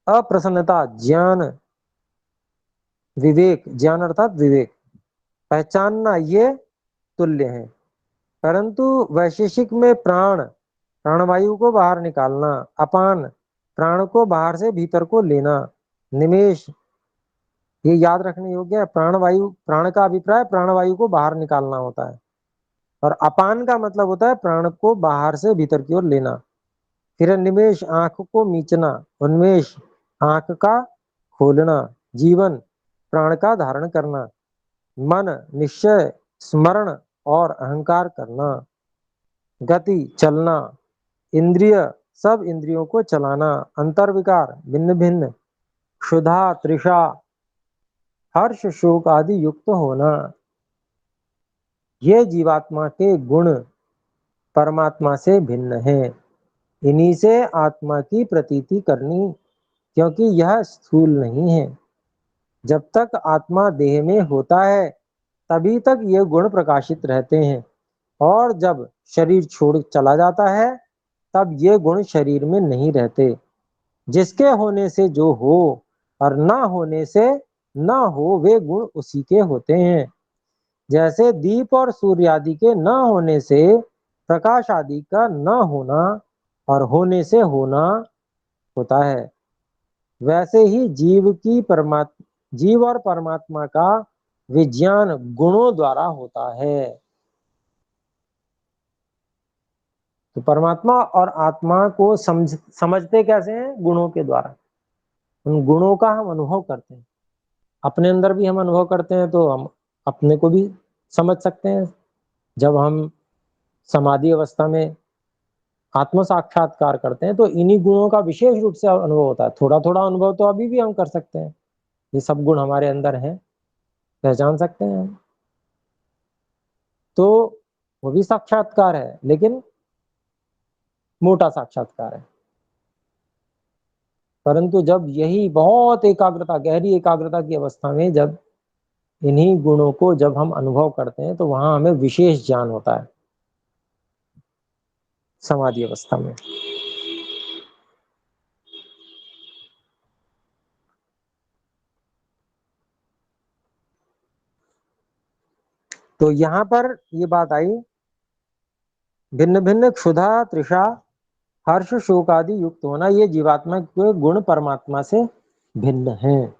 S1: अप्रसन्नता, ज्ञान, विवेक, ज्ञान अर्थात विवेक, पहचानना, ये तुल्य है। परंतु वैशेषिक में प्राण, प्राणवायु को बाहर निकालना, अपान, प्राण को बाहर से भीतर को लेना, निमेष, ये याद रखने योग्य है, प्राणवायु, प्राण का अभिप्राय प्राणवायु को बाहर निकालना होता है, और अपान का मतलब होता है प्राण को बाहर से भीतर की ओर लेना। फिर निमेष, आंख को मीचना, उन्मेष, आंख का खोलना, जीवन, प्राण का धारण करना, मन, निश्चय, स्मरण और अहंकार करना, गति, चलना, इंद्रिय, सब इंद्रियों को चलाना, अंतर्विकार, भिन्न भिन्न, क्षुधा, तृषा, हर्ष, शोक आदि युक्त होना, ये जीवात्मा के गुण परमात्मा से भिन्न है। इन्हीं से आत्मा की प्रतीति करनी, क्योंकि यह स्थूल नहीं है। जब तक आत्मा देह में होता है तभी तक ये गुण प्रकाशित रहते हैं, और जब शरीर छोड़ चला जाता है तब ये गुण शरीर में नहीं रहते। जिसके होने से जो हो और ना होने से ना हो, वे गुण उसी के होते हैं। जैसे दीप और सूर्य आदि के न होने से प्रकाश आदि का न होना और होने से होना होता है, वैसे ही जीव और परमात्मा का विज्ञान गुणों द्वारा होता है। तो परमात्मा और आत्मा को समझते कैसे हैं? गुणों के द्वारा। उन गुणों का हम अनुभव करते हैं, अपने अंदर भी हम अनुभव करते हैं, तो हम अपने को भी समझ सकते हैं। जब हम समाधि अवस्था में आत्म साक्षात्कार करते हैं तो इन्हीं गुणों का विशेष रूप से अनुभव होता है। थोड़ा थोड़ा अनुभव तो अभी भी हम कर सकते हैं, ये सब गुण हमारे अंदर हैं, पहचान सकते हैं हम। तो वो भी साक्षात्कार है, लेकिन मोटा साक्षात्कार है। परंतु जब यही बहुत एकाग्रता, गहरी एकाग्रता की अवस्था में जब इन्हीं गुणों को जब हम अनुभव करते हैं तो वहां हमें विशेष ज्ञान होता है, समाधि अवस्था में। तो यहां पर ये बात आई, भिन्न भिन्न क्षुधा तृषा हर्ष शोक आदि युक्त होना, ये जीवात्मा के गुण परमात्मा से भिन्न हैं।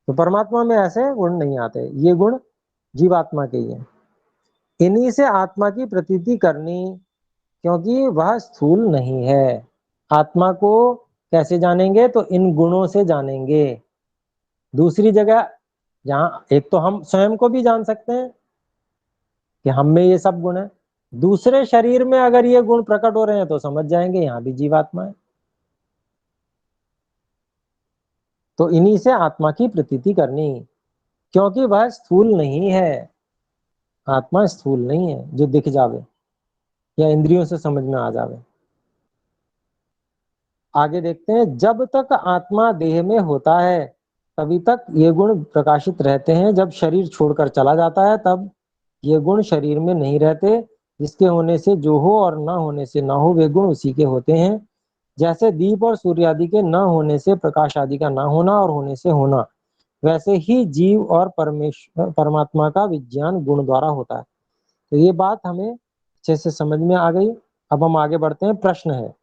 S1: तो परमात्मा में ऐसे गुण नहीं आते, ये गुण जीवात्मा के ही हैं। इन्हीं से आत्मा की प्रतीति करनी, क्योंकि वह स्थूल नहीं है। आत्मा को कैसे जानेंगे? तो इन गुणों से जानेंगे। दूसरी जगह, जहां एक तो हम स्वयं को भी जान सकते हैं कि हम में ये सब गुण है, दूसरे शरीर में अगर ये गुण प्रकट हो रहे हैं तो समझ जाएंगे यहाँ भी जीवात्मा है। तो इन्हीं से आत्मा की प्रतीति करनी, क्योंकि वह स्थूल नहीं है। आत्मा स्थूल नहीं है जो दिख जावे या इंद्रियों से समझ में आ जावे। आगे देखते हैं, जब तक आत्मा देह में होता है तभी तक ये गुण प्रकाशित रहते हैं। जब शरीर छोड़कर चला जाता है तब ये गुण शरीर में नहीं रहते। जिसके होने से जो हो और न होने से ना हो, वे गुण उसी के होते हैं। जैसे दीप और सूर्य आदि के न होने से प्रकाश आदि का ना होना और होने से होना, वैसे ही जीव और परमेश्वर परमात्मा का विज्ञान गुण द्वारा होता है। तो ये बात हमें अच्छे से समझ में आ गई। अब हम आगे बढ़ते हैं। प्रश्न है,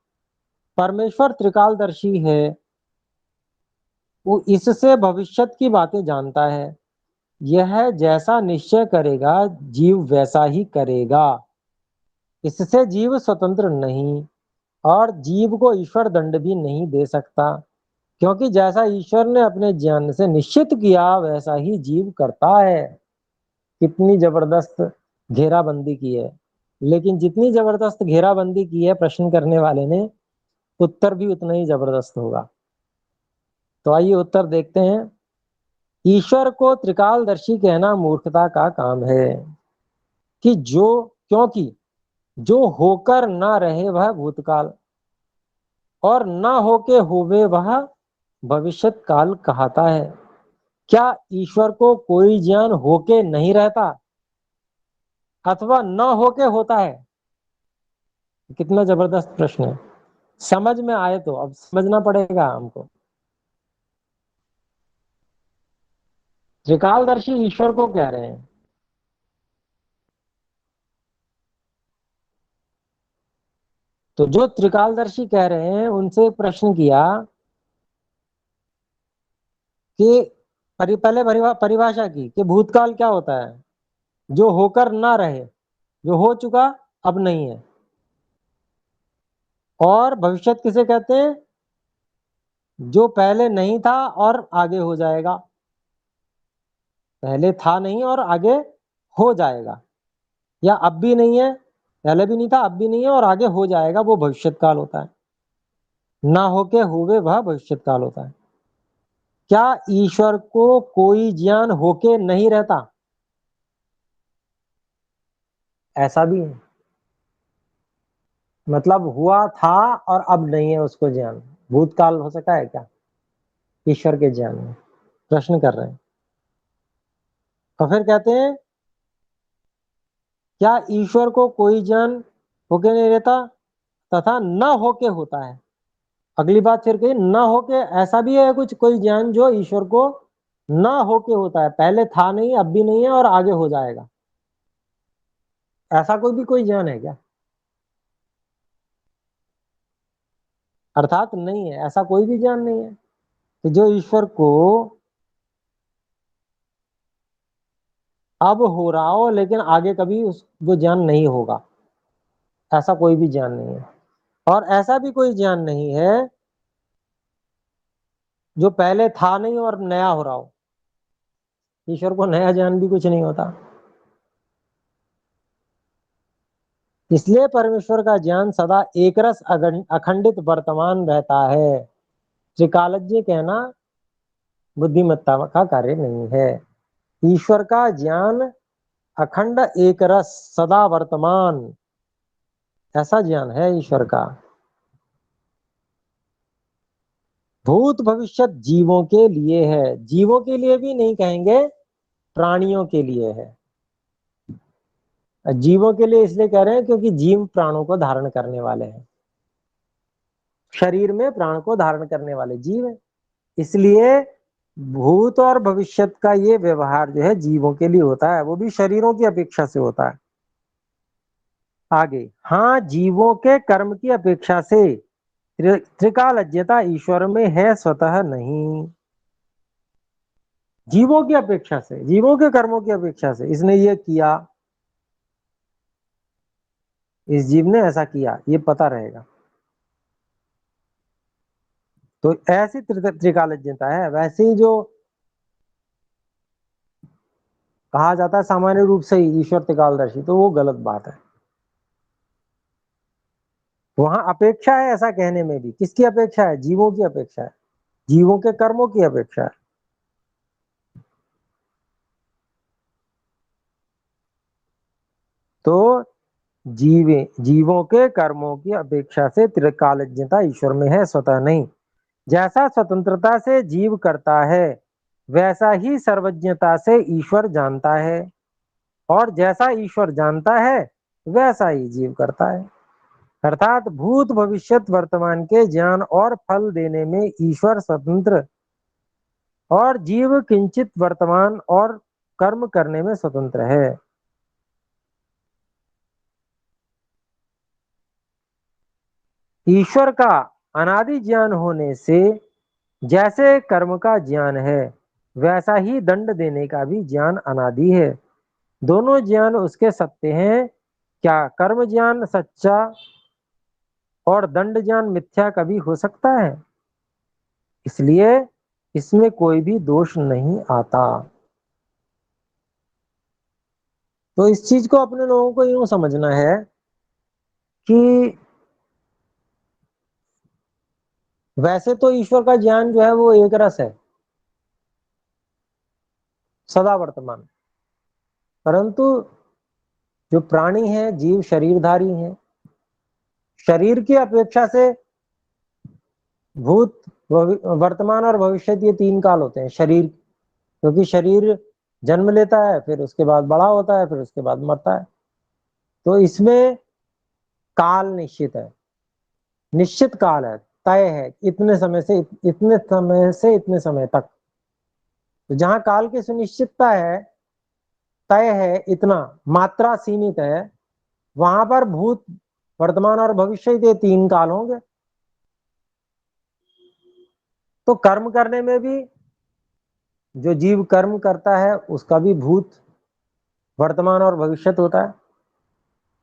S1: परमेश्वर त्रिकालदर्शी है, वो इससे भविष्यत की बातें जानता है। यह जैसा निश्चय करेगा जीव वैसा ही करेगा। इससे जीव स्वतंत्र नहीं, और जीव को ईश्वर दंड भी नहीं दे सकता, क्योंकि जैसा ईश्वर ने अपने ज्ञान से निश्चित किया वैसा ही जीव करता है। कितनी जबरदस्त घेराबंदी की है, लेकिन जितनी जबरदस्त घेराबंदी की है प्रश्न करने वाले ने, उत्तर भी उतना ही जबरदस्त होगा। तो आइए उत्तर देखते हैं। ईश्वर को त्रिकालदर्शी कहना मूर्खता का काम है, कि क्योंकि जो होकर ना रहे वह भूतकाल, और ना होके होवे वह भविष्यत काल कहता है। क्या ईश्वर को कोई ज्ञान होके नहीं रहता अथवा न होके होता है? कितना जबरदस्त प्रश्न है। समझ में आए तो अब समझना पड़ेगा हमको। त्रिकालदर्शी ईश्वर को कह रहे हैं। तो जो त्रिकालदर्शी कह रहे हैं उनसे प्रश्न किया कि पहले परिभाषा की कि भूतकाल क्या होता है? जो होकर ना रहे, जो हो चुका अब नहीं है। और भविष्यत किसे कहते हैं? जो पहले नहीं था और आगे हो जाएगा। पहले था नहीं और आगे हो जाएगा, या अब भी नहीं है, पहले भी नहीं था अब भी नहीं है और आगे हो जाएगा, वो भविष्यत काल होता है। ना होके हुए वह भविष्यत काल होता है। क्या ईश्वर को कोई ज्ञान होके नहीं रहता? ऐसा भी है, मतलब हुआ था और अब नहीं है उसको ज्ञान। भूतकाल हो सका है क्या ईश्वर के ज्ञान में? प्रश्न कर रहे हैं। तो फिर कहते हैं, क्या ईश्वर को कोई ज्ञान होके नहीं रहता तथा न होके होता है? अगली बात फिर कही, न होके ऐसा भी है कुछ कोई ज्ञान जो ईश्वर को न होके होता है, पहले था नहीं अब भी नहीं है और आगे हो जाएगा। ऐसा कोई भी कोई ज्ञान है क्या? अर्थात नहीं है, ऐसा कोई भी ज्ञान नहीं है कि जो ईश्वर को अब हो रहा हो लेकिन आगे कभी वो ज्ञान नहीं होगा। ऐसा कोई भी ज्ञान नहीं है। और ऐसा भी कोई ज्ञान नहीं है जो पहले था नहीं और नया हो रहा हो। ईश्वर को नया ज्ञान भी कुछ नहीं होता। इसलिए परमेश्वर का ज्ञान सदा एकरस अखंडित वर्तमान रहता है। त्रिकालज्ञ कहना बुद्धिमत्ता का कार्य नहीं है। ईश्वर का ज्ञान अखंड एकरस सदा वर्तमान, ऐसा ज्ञान है ईश्वर का। भूत भविष्यत जीवों के लिए है। जीवों के लिए भी नहीं कहेंगे, प्राणियों के लिए है। जीवों के लिए इसलिए कह रहे हैं क्योंकि जीव प्राणों को धारण करने वाले हैं, शरीर में प्राण को धारण करने वाले जीव है। इसलिए भूत और भविष्यत का ये व्यवहार जो है जीवों के लिए होता है, वो भी शरीरों की अपेक्षा से होता है। आगे, हाँ जीवों के कर्म की अपेक्षा से त्रिकालज्ञता ईश्वर में है, स्वतः नहीं। जीवों की अपेक्षा से, जीवों के कर्मों की अपेक्षा से इसने ये किया, इस जीव ने ऐसा किया, ये पता रहेगा। तो ऐसी त्रिकालज्ञता है। वैसे ही जो कहा जाता है सामान्य रूप से ही ईश्वर त्रिकालदर्शी, तो वो गलत बात है। वहां अपेक्षा है ऐसा कहने में भी। किसकी अपेक्षा है? जीवों की अपेक्षा है, जीवों के कर्मों की अपेक्षा है। तो जीवों के कर्मों की अपेक्षा से त्रिकालज्ञता ईश्वर में है, स्वतः नहीं। जैसा स्वतंत्रता से जीव करता है वैसा ही सर्वज्ञता से ईश्वर जानता है, और जैसा ईश्वर जानता है वैसा ही जीव करता है। अर्थात भूत भविष्यत वर्तमान के ज्ञान और फल देने में ईश्वर स्वतंत्र, और जीव किंचित वर्तमान और कर्म करने में स्वतंत्र है। ईश्वर का अनादि ज्ञान होने से जैसे कर्म का ज्ञान है वैसा ही दंड देने का भी ज्ञान अनादि है। दोनों ज्ञान उसके सत्य हैं। क्या कर्म ज्ञान सच्चा और दंड ज्ञान मिथ्या कभी हो सकता है? इसलिए इसमें कोई भी दोष नहीं आता। तो इस चीज को अपने लोगों को यूं समझना है कि वैसे तो ईश्वर का ज्ञान जो है वो एक रस है, सदा वर्तमान। परंतु जो प्राणी है, जीव शरीरधारी हैं, शरीर की अपेक्षा से भूत वर्तमान और भविष्य ये तीन काल होते हैं शरीर। क्योंकि शरीर जन्म लेता है, फिर उसके बाद बड़ा होता है, फिर उसके बाद मरता है। तो इसमें काल निश्चित है, निश्चित काल है, तय है, इतने समय से इतने समय से इतने समय तक। तो जहां काल की सुनिश्चितता है, तय है, इतना मात्रा सीमित है, वहां पर भूत वर्तमान और भविष्य ये तीन काल होंगे। तो कर्म करने में भी जो जीव कर्म करता है उसका भी भूत वर्तमान और भविष्य होता है।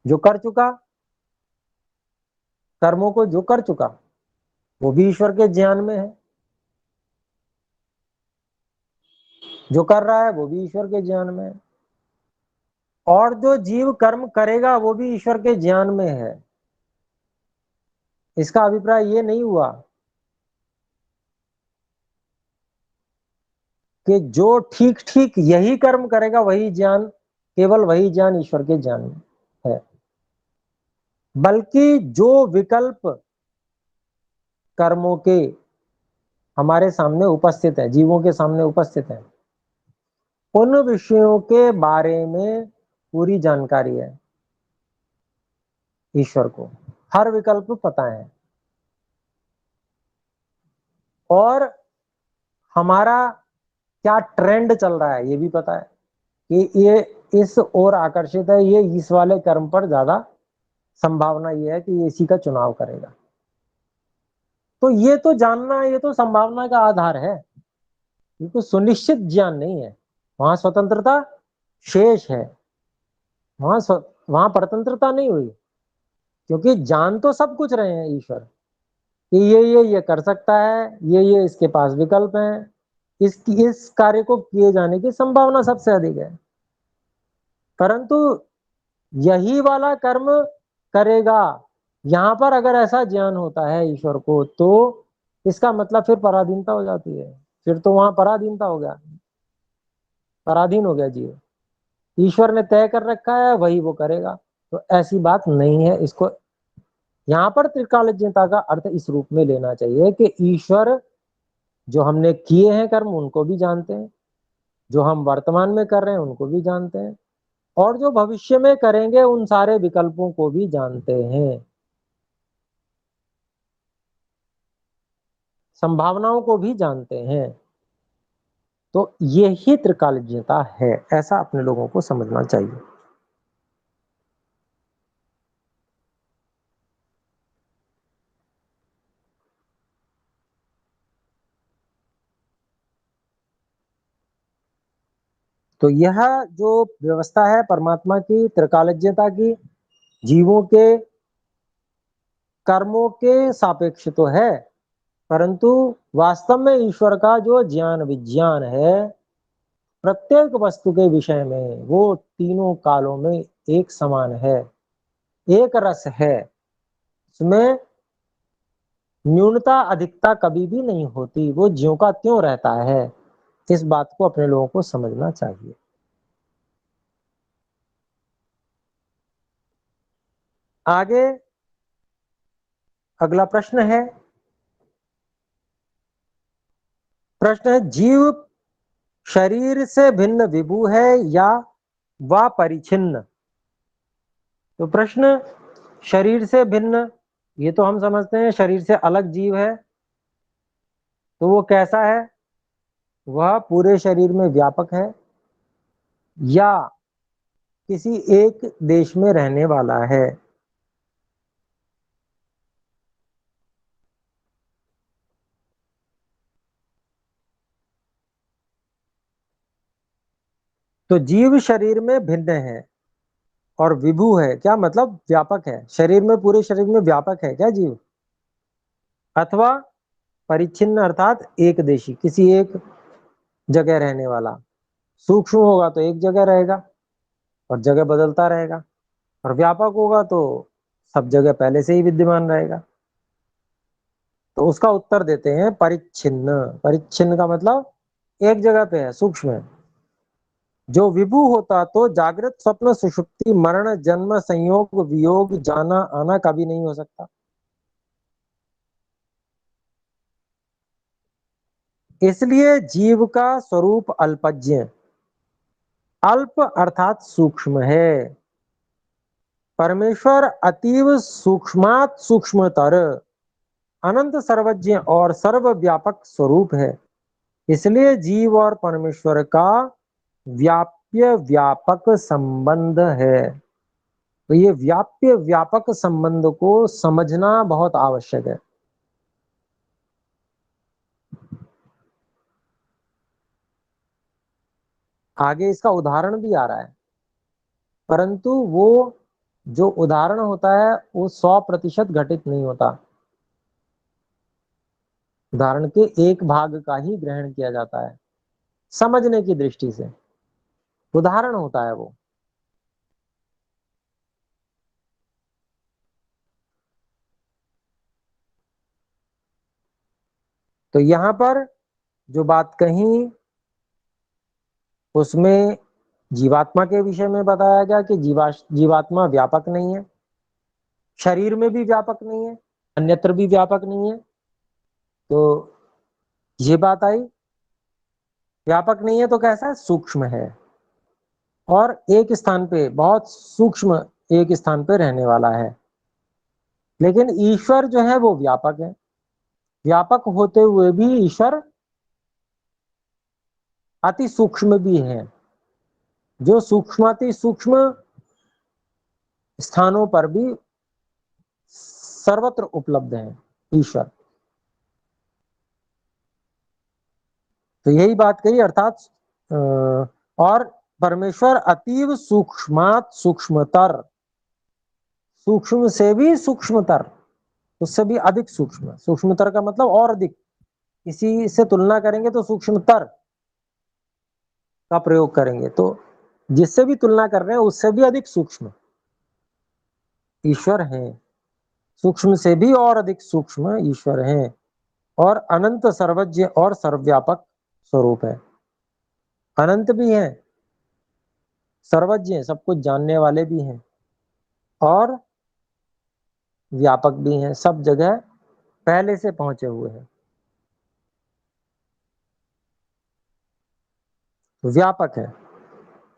S1: जो कर चुका, कर्मों को जो कर चुका वो भी ईश्वर के ज्ञान में है, जो कर रहा है वो भी ईश्वर के ज्ञान में है, और जो जीव कर्म करेगा वो भी ईश्वर के ज्ञान में है। इसका अभिप्राय ये नहीं हुआ कि जो ठीक ठीक यही कर्म करेगा वही ज्ञान, केवल वही ज्ञान ईश्वर के ज्ञान में है, बल्कि जो विकल्प कर्मों के हमारे सामने उपस्थित है, जीवों के सामने उपस्थित है, उन विषयों के बारे में पूरी जानकारी है ईश्वर को। हर विकल्प पता है, और हमारा क्या ट्रेंड चल रहा है ये भी पता है कि ये इस ओर आकर्षित है, ये इस वाले कर्म पर ज्यादा संभावना ये है कि ये इसी का चुनाव करेगा। तो ये तो जानना, ये तो संभावना का आधार है, ये तो सुनिश्चित ज्ञान नहीं है। वहां स्वतंत्रता शेष है, वहां परतंत्रता नहीं हुई, क्योंकि जान तो सब कुछ रहे हैं ईश्वर कि ये कर सकता है, ये इसके पास विकल्प हैं, इस कार्य को किए जाने की संभावना सबसे अधिक है, परंतु यही वाला कर्म करेगा। यहां पर अगर ऐसा ज्ञान होता है ईश्वर को, तो इसका मतलब फिर पराधीनता हो जाती है, फिर तो वहां पराधीनता हो गया, पराधीन हो गया जीव। ईश्वर ने तय कर रखा है, वही वो करेगा, तो ऐसी बात नहीं है। इसको यहाँ पर त्रिकालज्ञता का अर्थ इस रूप में लेना चाहिए कि ईश्वर जो हमने किए हैं कर्म उनको भी जानते हैं, जो हम वर्तमान में कर रहे हैं उनको भी जानते हैं, और जो भविष्य में करेंगे उन सारे विकल्पों को भी जानते हैं, संभावनाओं को भी जानते हैं। तो यही त्रिकालज्ञता है, ऐसा अपने लोगों को समझना चाहिए। तो यह जो व्यवस्था है परमात्मा की त्रिकालज्ञता की, जीवों के कर्मों के सापेक्ष तो है, परंतु वास्तव में ईश्वर का जो ज्ञान विज्ञान है प्रत्येक वस्तु के विषय में, वो तीनों कालों में एक समान है, एक रस है, उसमें न्यूनता अधिकता कभी भी नहीं होती, वो ज्यों का त्यों रहता है। इस बात को अपने लोगों को समझना चाहिए। आगे अगला प्रश्न है, जीव शरीर से भिन्न विभु है या वा परिचिन्न। तो प्रश्न, शरीर से भिन्न, ये तो हम समझते हैं शरीर से अलग जीव है, तो वो कैसा है? वह पूरे शरीर में व्यापक है या किसी एक देश में रहने वाला है। तो जीव शरीर में भिन्न है और विभु है, क्या मतलब? व्यापक है, शरीर में, पूरे शरीर में व्यापक है क्या जीव? अथवा परिच्छिन्न अर्थात एक देशी, किसी एक जगह रहने वाला। सूक्ष्म होगा तो एक जगह रहेगा और जगह बदलता रहेगा, और व्यापक होगा तो सब जगह पहले से ही विद्यमान रहेगा। तो उसका उत्तर देते हैं परिच्छिन्न। परिच्छिन्न का मतलब एक जगह पे है, सूक्ष्म है। जो विभु होता तो जागृत स्वप्न सुषुप्ति मरण जन्म संयोग वियोग जाना आना कभी नहीं हो सकता। इसलिए जीव का स्वरूप अल्पज्ञ, अल्प अर्थात सूक्ष्म है। परमेश्वर अतीव सूक्ष्मात सूक्ष्मतर, अनंत सर्वज्ञ और सर्वव्यापक स्वरूप है। इसलिए जीव और परमेश्वर का व्याप्य व्यापक संबंध है। तो ये व्याप्य व्यापक संबंध को समझना बहुत आवश्यक है। आगे इसका उदाहरण भी आ रहा है, परंतु वो जो उदाहरण होता है वो 100% घटित नहीं होता, उदाहरण के एक भाग का ही ग्रहण किया जाता है समझने की दृष्टि से, उदाहरण होता है वो। तो यहां पर जो बात कही उसमें जीवात्मा के विषय में बताया गया कि जीवात्मा व्यापक नहीं है, शरीर में भी व्यापक नहीं है, अन्यत्र भी व्यापक नहीं है। तो ये बात आई, व्यापक नहीं है तो कैसा है? सूक्ष्म है, और एक स्थान पे, बहुत सूक्ष्म एक स्थान पे रहने वाला है। लेकिन ईश्वर जो है वो व्यापक है, व्यापक होते हुए भी ईश्वर अति सूक्ष्म भी है, जो सूक्ष्माति सूक्ष्म स्थानों पर भी सर्वत्र उपलब्ध है ईश्वर। तो यही बात कही, अर्थात और परमेश्वर अतीव सूक्ष्मात सूक्ष्मतर, सूक्ष्म से भी सूक्ष्मतर, उससे भी अधिक सूक्ष्म, सूक्ष्मतर का मतलब और अधिक, इसी से तुलना करेंगे तो सूक्ष्मतर का प्रयोग करेंगे, तो जिससे भी तुलना कर रहे हैं उससे भी अधिक सूक्ष्म ईश्वर हैं, सूक्ष्म से भी और अधिक सूक्ष्म ईश्वर हैं, और अनंत सर्वज्ञ और सर्वव्यापक स्वरूप है। अनंत भी हैं, सर्वज्ञ सब कुछ जानने वाले भी हैं, और व्यापक भी हैं, सब जगह पहले से पहुंचे हुए हैं। व्यापक है,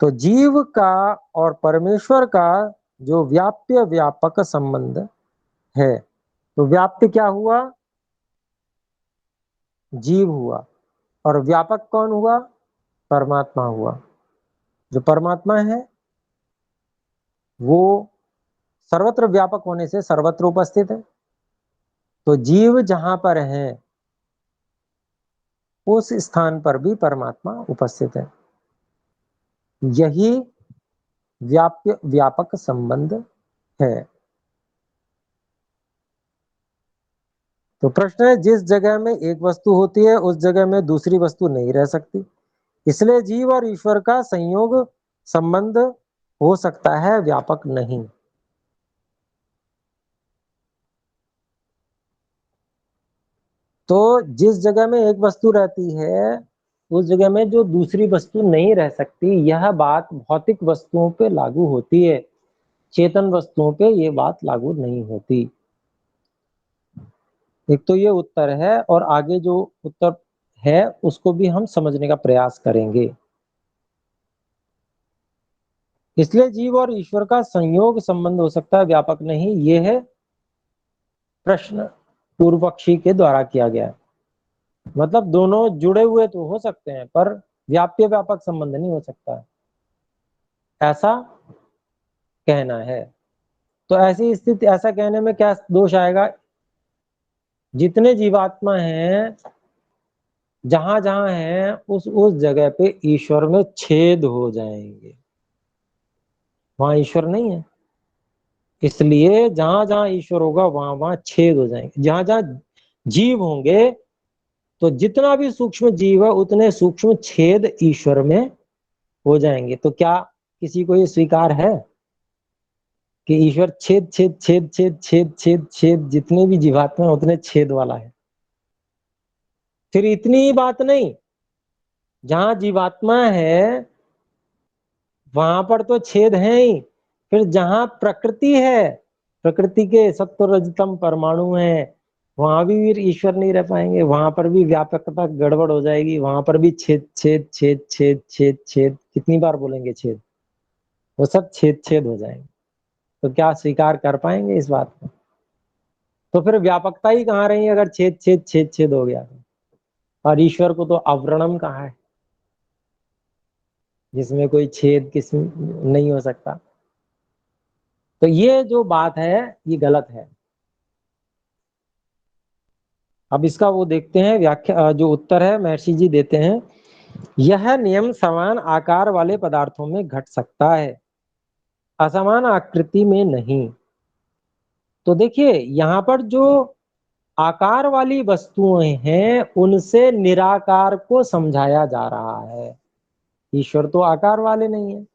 S1: तो जीव का और परमेश्वर का जो व्याप्य व्यापक संबंध है, तो व्याप्य क्या हुआ? जीव हुआ, और व्यापक कौन हुआ? परमात्मा हुआ। जो परमात्मा है वो सर्वत्र व्यापक होने से सर्वत्र उपस्थित है, तो जीव जहां पर है उस स्थान पर भी परमात्मा उपस्थित है। यही व्याप्य व्यापक संबंध है। तो प्रश्न है, जिस जगह में एक वस्तु होती है उस जगह में दूसरी वस्तु नहीं रह सकती, इसलिए जीव और ईश्वर का संयोग संबंध हो सकता है, व्यापक नहीं। तो जिस जगह में एक वस्तु रहती है उस जगह में जो दूसरी वस्तु नहीं रह सकती, यह बात भौतिक वस्तुओं पे लागू होती है, चेतन वस्तुओं पे ये बात लागू नहीं होती। एक तो ये उत्तर है, और आगे जो उत्तर है उसको भी हम समझने का प्रयास करेंगे। इसलिए जीव और ईश्वर का संयोग संबंध हो सकता है, व्यापक नहीं। ये है प्रश्न पूर्व पक्षी के द्वारा किया गया है। मतलब दोनों जुड़े हुए तो हो सकते हैं पर व्याप्य व्यापक संबंध नहीं हो सकता है, ऐसा कहना है। तो ऐसी स्थिति, ऐसा कहने में क्या दोष आएगा? जितने जीवात्मा हैं जहां जहां हैं उस जगह पे ईश्वर में छेद हो जाएंगे, वहां ईश्वर नहीं है, इसलिए जहां जहां ईश्वर होगा वहां वहां छेद हो जाएंगे। जहां जहां जीव होंगे तो जितना भी सूक्ष्म जीव है उतने सूक्ष्म छेद ईश्वर में हो जाएंगे। तो क्या किसी को ये स्वीकार है कि ईश्वर छेद छेद छेद छेद छेद छेद छेद, जितने भी जीवात्मा उतने छेद वाला है? फिर इतनी ही बात नहीं, जहां जीवात्मा है वहां पर तो छेद है ही, फिर जहां प्रकृति है, प्रकृति के सत्व रजतम परमाणु है, वहां भी फिर ईश्वर नहीं रह पाएंगे, वहां पर भी व्यापकता गड़बड़ हो जाएगी, वहां पर भी छेद छेद छेद छेद छेद छेद, कितनी बार बोलेंगे छेद, वो सब छेद छेद हो जाएंगे। तो क्या स्वीकार कर पाएंगे इस बात को? तो फिर व्यापकता ही कहाँ रही अगर छेद छेद छेद छेद हो गया तो? और ईश्वर को तो अवर्णम कहा है, जिसमें कोई छेद किस नहीं हो सकता। तो ये जो बात है ये गलत है। अब इसका वो देखते हैं व्याख्या, जो उत्तर है महर्षि जी देते हैं, यह नियम समान आकार वाले पदार्थों में घट सकता है, असमान आकृति में नहीं। तो देखिए यहां पर जो आकार वाली वस्तुएं हैं उनसे निराकार को समझाया जा रहा है। ईश्वर तो आकार वाले नहीं है,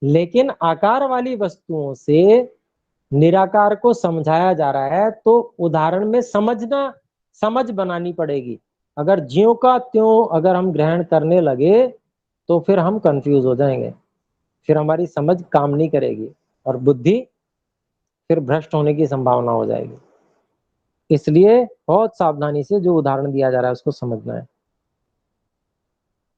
S1: लेकिन आकार वाली वस्तुओं से निराकार को समझाया जा रहा है। तो उदाहरण में समझ बनानी पड़ेगी। अगर ज्यों का त्यों अगर हम ग्रहण करने लगे तो फिर हम कंफ्यूज हो जाएंगे, फिर हमारी समझ काम नहीं करेगी और बुद्धि फिर भ्रष्ट होने की संभावना हो जाएगी। इसलिए बहुत सावधानी से जो उदाहरण दिया जा रहा है उसको समझना है।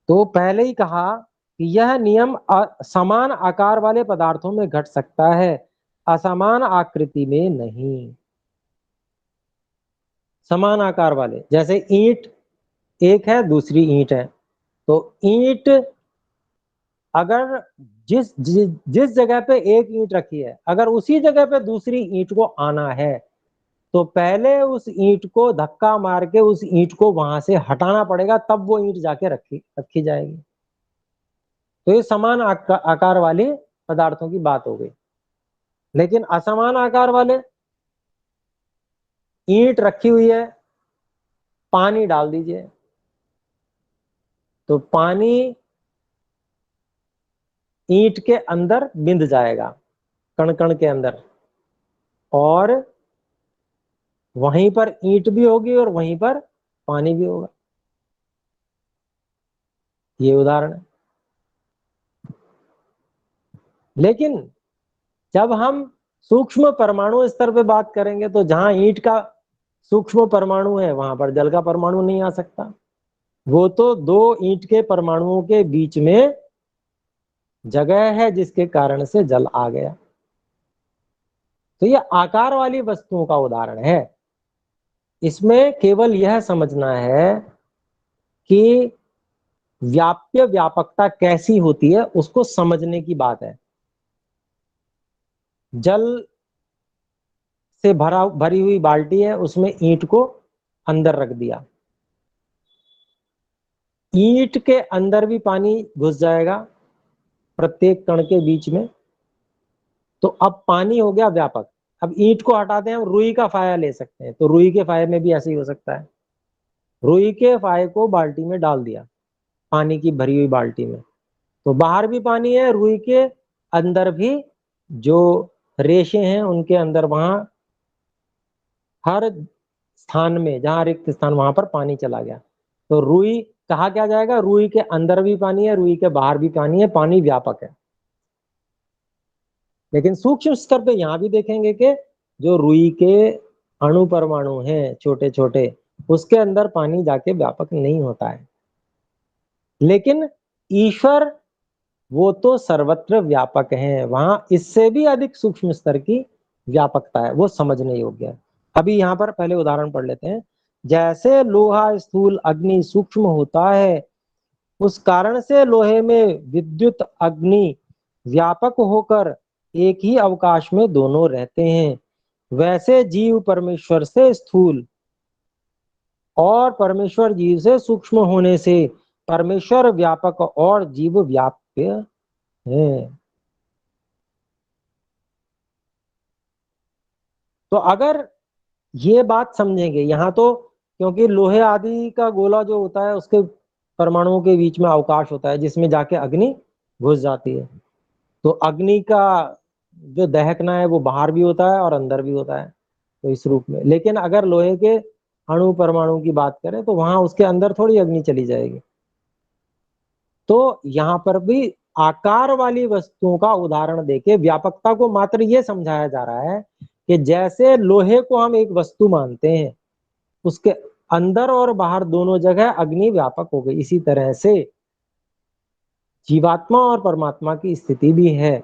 S1: तो पहले ही कहा कि यह नियम समान आकार वाले पदार्थों में घट सकता है, असमान आकृति में नहीं। समान आकार वाले, जैसे ईंट एक है दूसरी ईंट है, तो ईंट अगर जिस जगह पे एक ईंट रखी है अगर उसी जगह पे दूसरी ईंट को आना है तो पहले उस ईंट को धक्का मार के उस ईंट को वहां से हटाना पड़ेगा, तब वो ईंट जाके रखी जाएगी। तो ये समान आकार वाले पदार्थों की बात हो गई। लेकिन असमान आकार वाले, ईंट रखी हुई है, पानी डाल दीजिए, तो पानी ईंट के अंदर बिंध जाएगा, कण कण के अंदर, और वहीं पर ईंट भी होगी और वहीं पर पानी भी होगा। ये उदाहरण है। लेकिन जब हम सूक्ष्म परमाणु स्तर पे बात करेंगे, तो जहां ईंट का सूक्ष्म परमाणु है वहां पर जल का परमाणु नहीं आ सकता। वो तो दो ईंट के परमाणुओं के बीच में जगह है, जिसके कारण से जल आ गया। तो ये आकार वाली वस्तुओं का उदाहरण है। इसमें केवल यह समझना है कि व्याप्य व्यापकता कैसी होती है, उसको समझने की बात है। जल से भरी हुई बाल्टी है, उसमें ईंट को अंदर रख दिया, ईंट के अंदर भी पानी घुस जाएगा प्रत्येक कण के बीच में, तो अब पानी हो गया व्यापक। अब ईंट को हटाते हैं, हम रुई का फाया ले सकते हैं, तो रुई के फाये में भी ऐसे ही हो सकता है। रुई के फाये को बाल्टी में डाल दिया, पानी की भरी हुई बाल्टी में, तो बाहर भी पानी है, रुई के अंदर भी जो रेशे हैं उनके अंदर, वहां हर स्थान में जहां रिक्त स्थान वहां पर पानी चला गया। तो रुई कहा क्या जाएगा, रुई के अंदर भी पानी है, रुई के बाहर भी पानी है, पानी व्यापक है। लेकिन सूक्ष्म स्तर पे यहां भी देखेंगे कि जो रुई के अणु परमाणु हैं छोटे छोटे, उसके अंदर पानी जाके व्यापक नहीं होता है। लेकिन ईश्वर वो तो सर्वत्र व्यापक है, वहां इससे भी अधिक सूक्ष्म स्तर की व्यापकता है, वो समझने योग्य है। अभी यहाँ पर पहले उदाहरण पढ़ लेते हैं। जैसे लोहा स्थूल अग्नि सूक्ष्म होता है, उस कारण से लोहे में विद्युत अग्नि व्यापक होकर एक ही अवकाश में दोनों रहते हैं, वैसे जीव परमेश्वर से स्थूल और परमेश्वर जीव से सूक्ष्म होने से परमेश्वर व्यापक और जीव व्याप्य है। तो अगर ये बात समझेंगे यहाँ तो, क्योंकि लोहे आदि का गोला जो होता है उसके परमाणुओं के बीच में अवकाश होता है, जिसमें जाके अग्नि घुस जाती है। तो अग्नि का जो दहकना है वो बाहर भी होता है और अंदर भी होता है, तो इस रूप में। लेकिन अगर लोहे के अणु परमाणु की बात करें तो वहां उसके अंदर थोड़ी अग्नि चली जाएगी। तो यहाँ पर भी आकार वाली वस्तुओं का उदाहरण देके व्यापकता को मात्र ये समझाया जा रहा है कि जैसे लोहे को हम एक वस्तु मानते हैं, उसके अंदर और बाहर दोनों जगह अग्नि व्यापक हो गई, इसी तरह से जीवात्मा और परमात्मा की स्थिति भी है।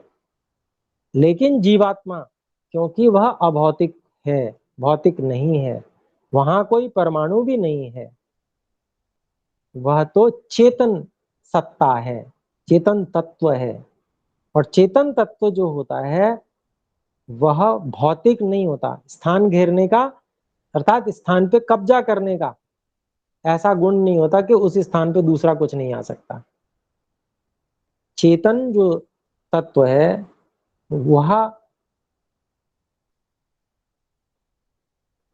S1: लेकिन जीवात्मा क्योंकि वह अभौतिक है, भौतिक नहीं है, वहां कोई परमाणु भी नहीं है, वह तो चेतन सत्ता है, चेतन तत्व है। और चेतन तत्व जो होता है वह भौतिक नहीं होता। स्थान घेरने का अर्थात स्थान पे कब्जा करने का ऐसा गुण नहीं होता कि उस स्थान पे दूसरा कुछ नहीं आ सकता। चेतन जो तत्व है वह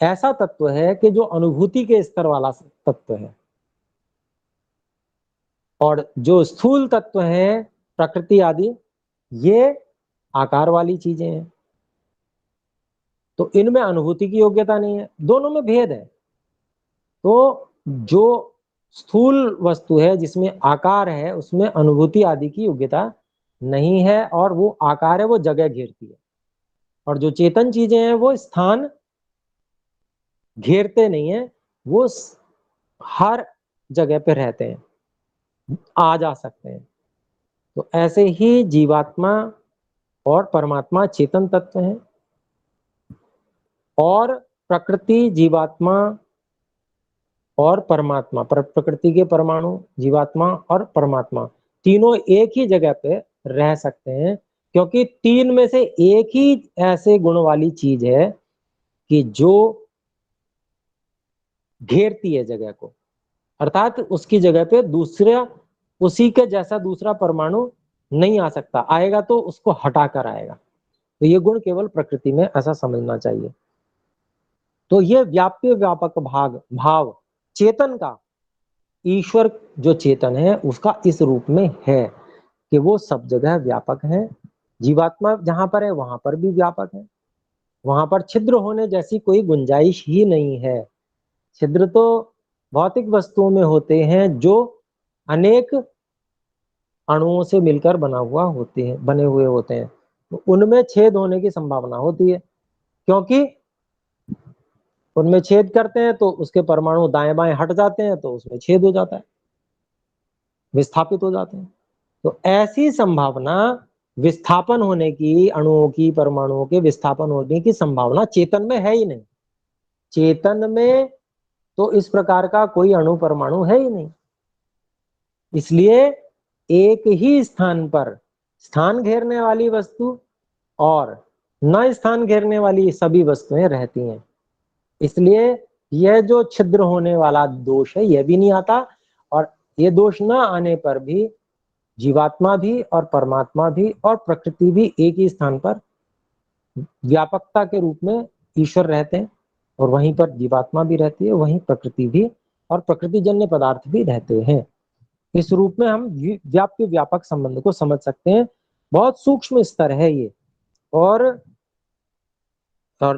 S1: ऐसा तत्व है कि जो अनुभूति के स्तर वाला तत्व है। और जो स्थूल तत्व है प्रकृति आदि, ये आकार वाली चीजें हैं, तो इनमें अनुभूति की योग्यता नहीं है, दोनों में भेद है। तो जो स्थूल वस्तु है जिसमें आकार है, उसमें अनुभूति आदि की योग्यता नहीं है, और वो आकार है वो जगह घेरती है। और जो चेतन चीजें हैं वो स्थान घेरते नहीं है, वो हर जगह पे रहते हैं, आ जा सकते हैं। तो ऐसे ही जीवात्मा और परमात्मा चेतन तत्व हैं, और प्रकृति जीवात्मा और परमात्मा, प्रकृति के परमाणु जीवात्मा और परमात्मा तीनों एक ही जगह पे रह सकते हैं, क्योंकि तीन में से एक ही ऐसे गुण वाली चीज है कि जो घेरती है जगह को, अर्थात उसकी जगह पे दूसरा उसी के जैसा दूसरा परमाणु नहीं आ सकता, आएगा तो उसको हटाकर आएगा। तो ये गुण केवल प्रकृति में, ऐसा समझना चाहिए। तो ये व्याप्य व्यापक भाव चेतन का, ईश्वर जो चेतन है उसका इस रूप में है कि वो सब जगह व्यापक है। जीवात्मा जहां पर है वहां पर भी व्यापक है, वहां पर छिद्र होने जैसी कोई गुंजाइश ही नहीं है। छिद्र तो भौतिक वस्तुओं में होते हैं जो अनेक अणुओं से मिलकर बने हुए होते हैं, तो उनमें छेद होने की संभावना होती है, क्योंकि उनमें छेद करते हैं तो उसके परमाणु दाएं बाएं हट जाते हैं, तो उसमें छेद हो जाता है, विस्थापित हो जाते हैं। तो ऐसी संभावना विस्थापन होने की, अणुओं की, परमाणुओं के विस्थापन होने की संभावना चेतन में है ही नहीं। चेतन में तो इस प्रकार का कोई अणु परमाणु है ही नहीं। इसलिए एक ही स्थान पर स्थान घेरने वाली वस्तु और न स्थान घेरने वाली सभी वस्तुएं रहती हैं। इसलिए यह जो छिद्र होने वाला दोष है यह भी नहीं आता, और ये दोष न आने पर भी जीवात्मा भी और परमात्मा भी और प्रकृति भी एक ही स्थान पर व्यापकता के रूप में ईश्वर रहते हैं, और वहीं पर जीवात्मा भी रहती है, वहीं प्रकृति भी और प्रकृति जन्य पदार्थ भी रहते हैं। इस रूप में हम व्याप्य व्यापक संबंध को समझ सकते हैं। बहुत सूक्ष्म स्तर है ये। और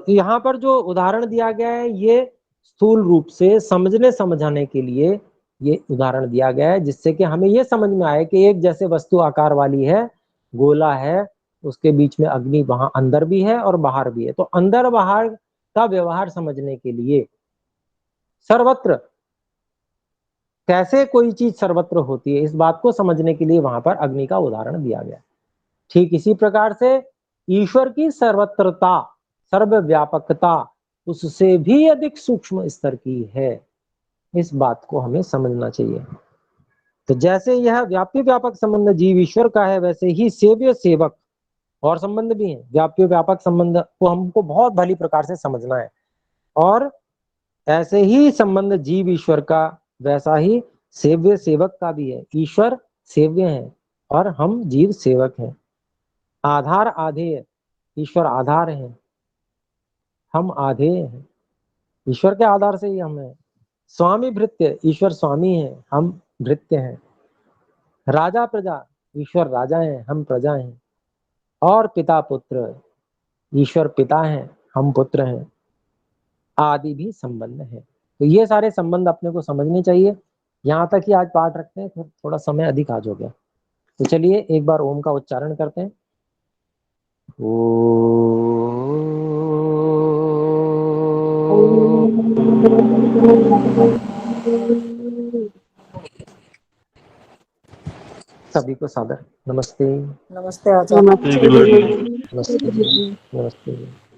S1: यहाँ पर जो उदाहरण दिया गया है ये स्थूल रूप से समझने समझाने के लिए ये उदाहरण दिया गया है, जिससे कि हमें ये समझ में आए कि एक जैसे वस्तु आकार वाली है, गोला है, उसके बीच में अग्नि वहां अंदर भी है और बाहर भी है। तो अंदर बाहर का व्यवहार समझने के लिए सर्वत्र कैसे कोई चीज सर्वत्र होती है, इस बात को समझने के लिए वहां पर अग्नि का उदाहरण दिया गया। ठीक इसी प्रकार से ईश्वर की सर्वत्रता, सर्वव्यापकता उससे भी अधिक सूक्ष्म स्तर की है। इस बात को हमें समझना चाहिए। तो जैसे यह व्याप्य व्यापक संबंध जीव ईश्वर का है, वैसे ही सेव्य सेवक और संबंध भी है। व्याप्य व्यापक संबंध को हमको बहुत भली प्रकार से समझना है, और ऐसे ही संबंध जीव ईश्वर का, वैसा ही सेव्य सेवक का भी है। ईश्वर सेव्य है और हम जीव सेवक हैं। आधार आधेय, ईश्वर आधार है, हम आधेय हैं। ईश्वर के आधार से ही हम हैं। स्वामी भृत्य, ईश्वर स्वामी है, हम भृत्य हैं। राजा प्रजा, ईश्वर राजा है, हम प्रजा हैं। और पिता पुत्र, ईश्वर पिता है, हम पुत्र हैं। आदि भी संबंध है। तो ये सारे संबंध अपने को समझने चाहिए। यहाँ तक ही आज पाठ रखते हैं, फिर थोड़ा समय अधिक आज हो गया। तो चलिए एक बार ओम का उच्चारण करते हैं। सभी को सादर नमस्ते।
S3: नमस्ते आचार्य।
S2: नमस्ते गुरुजी।
S1: नमस्ते। नमस्ते।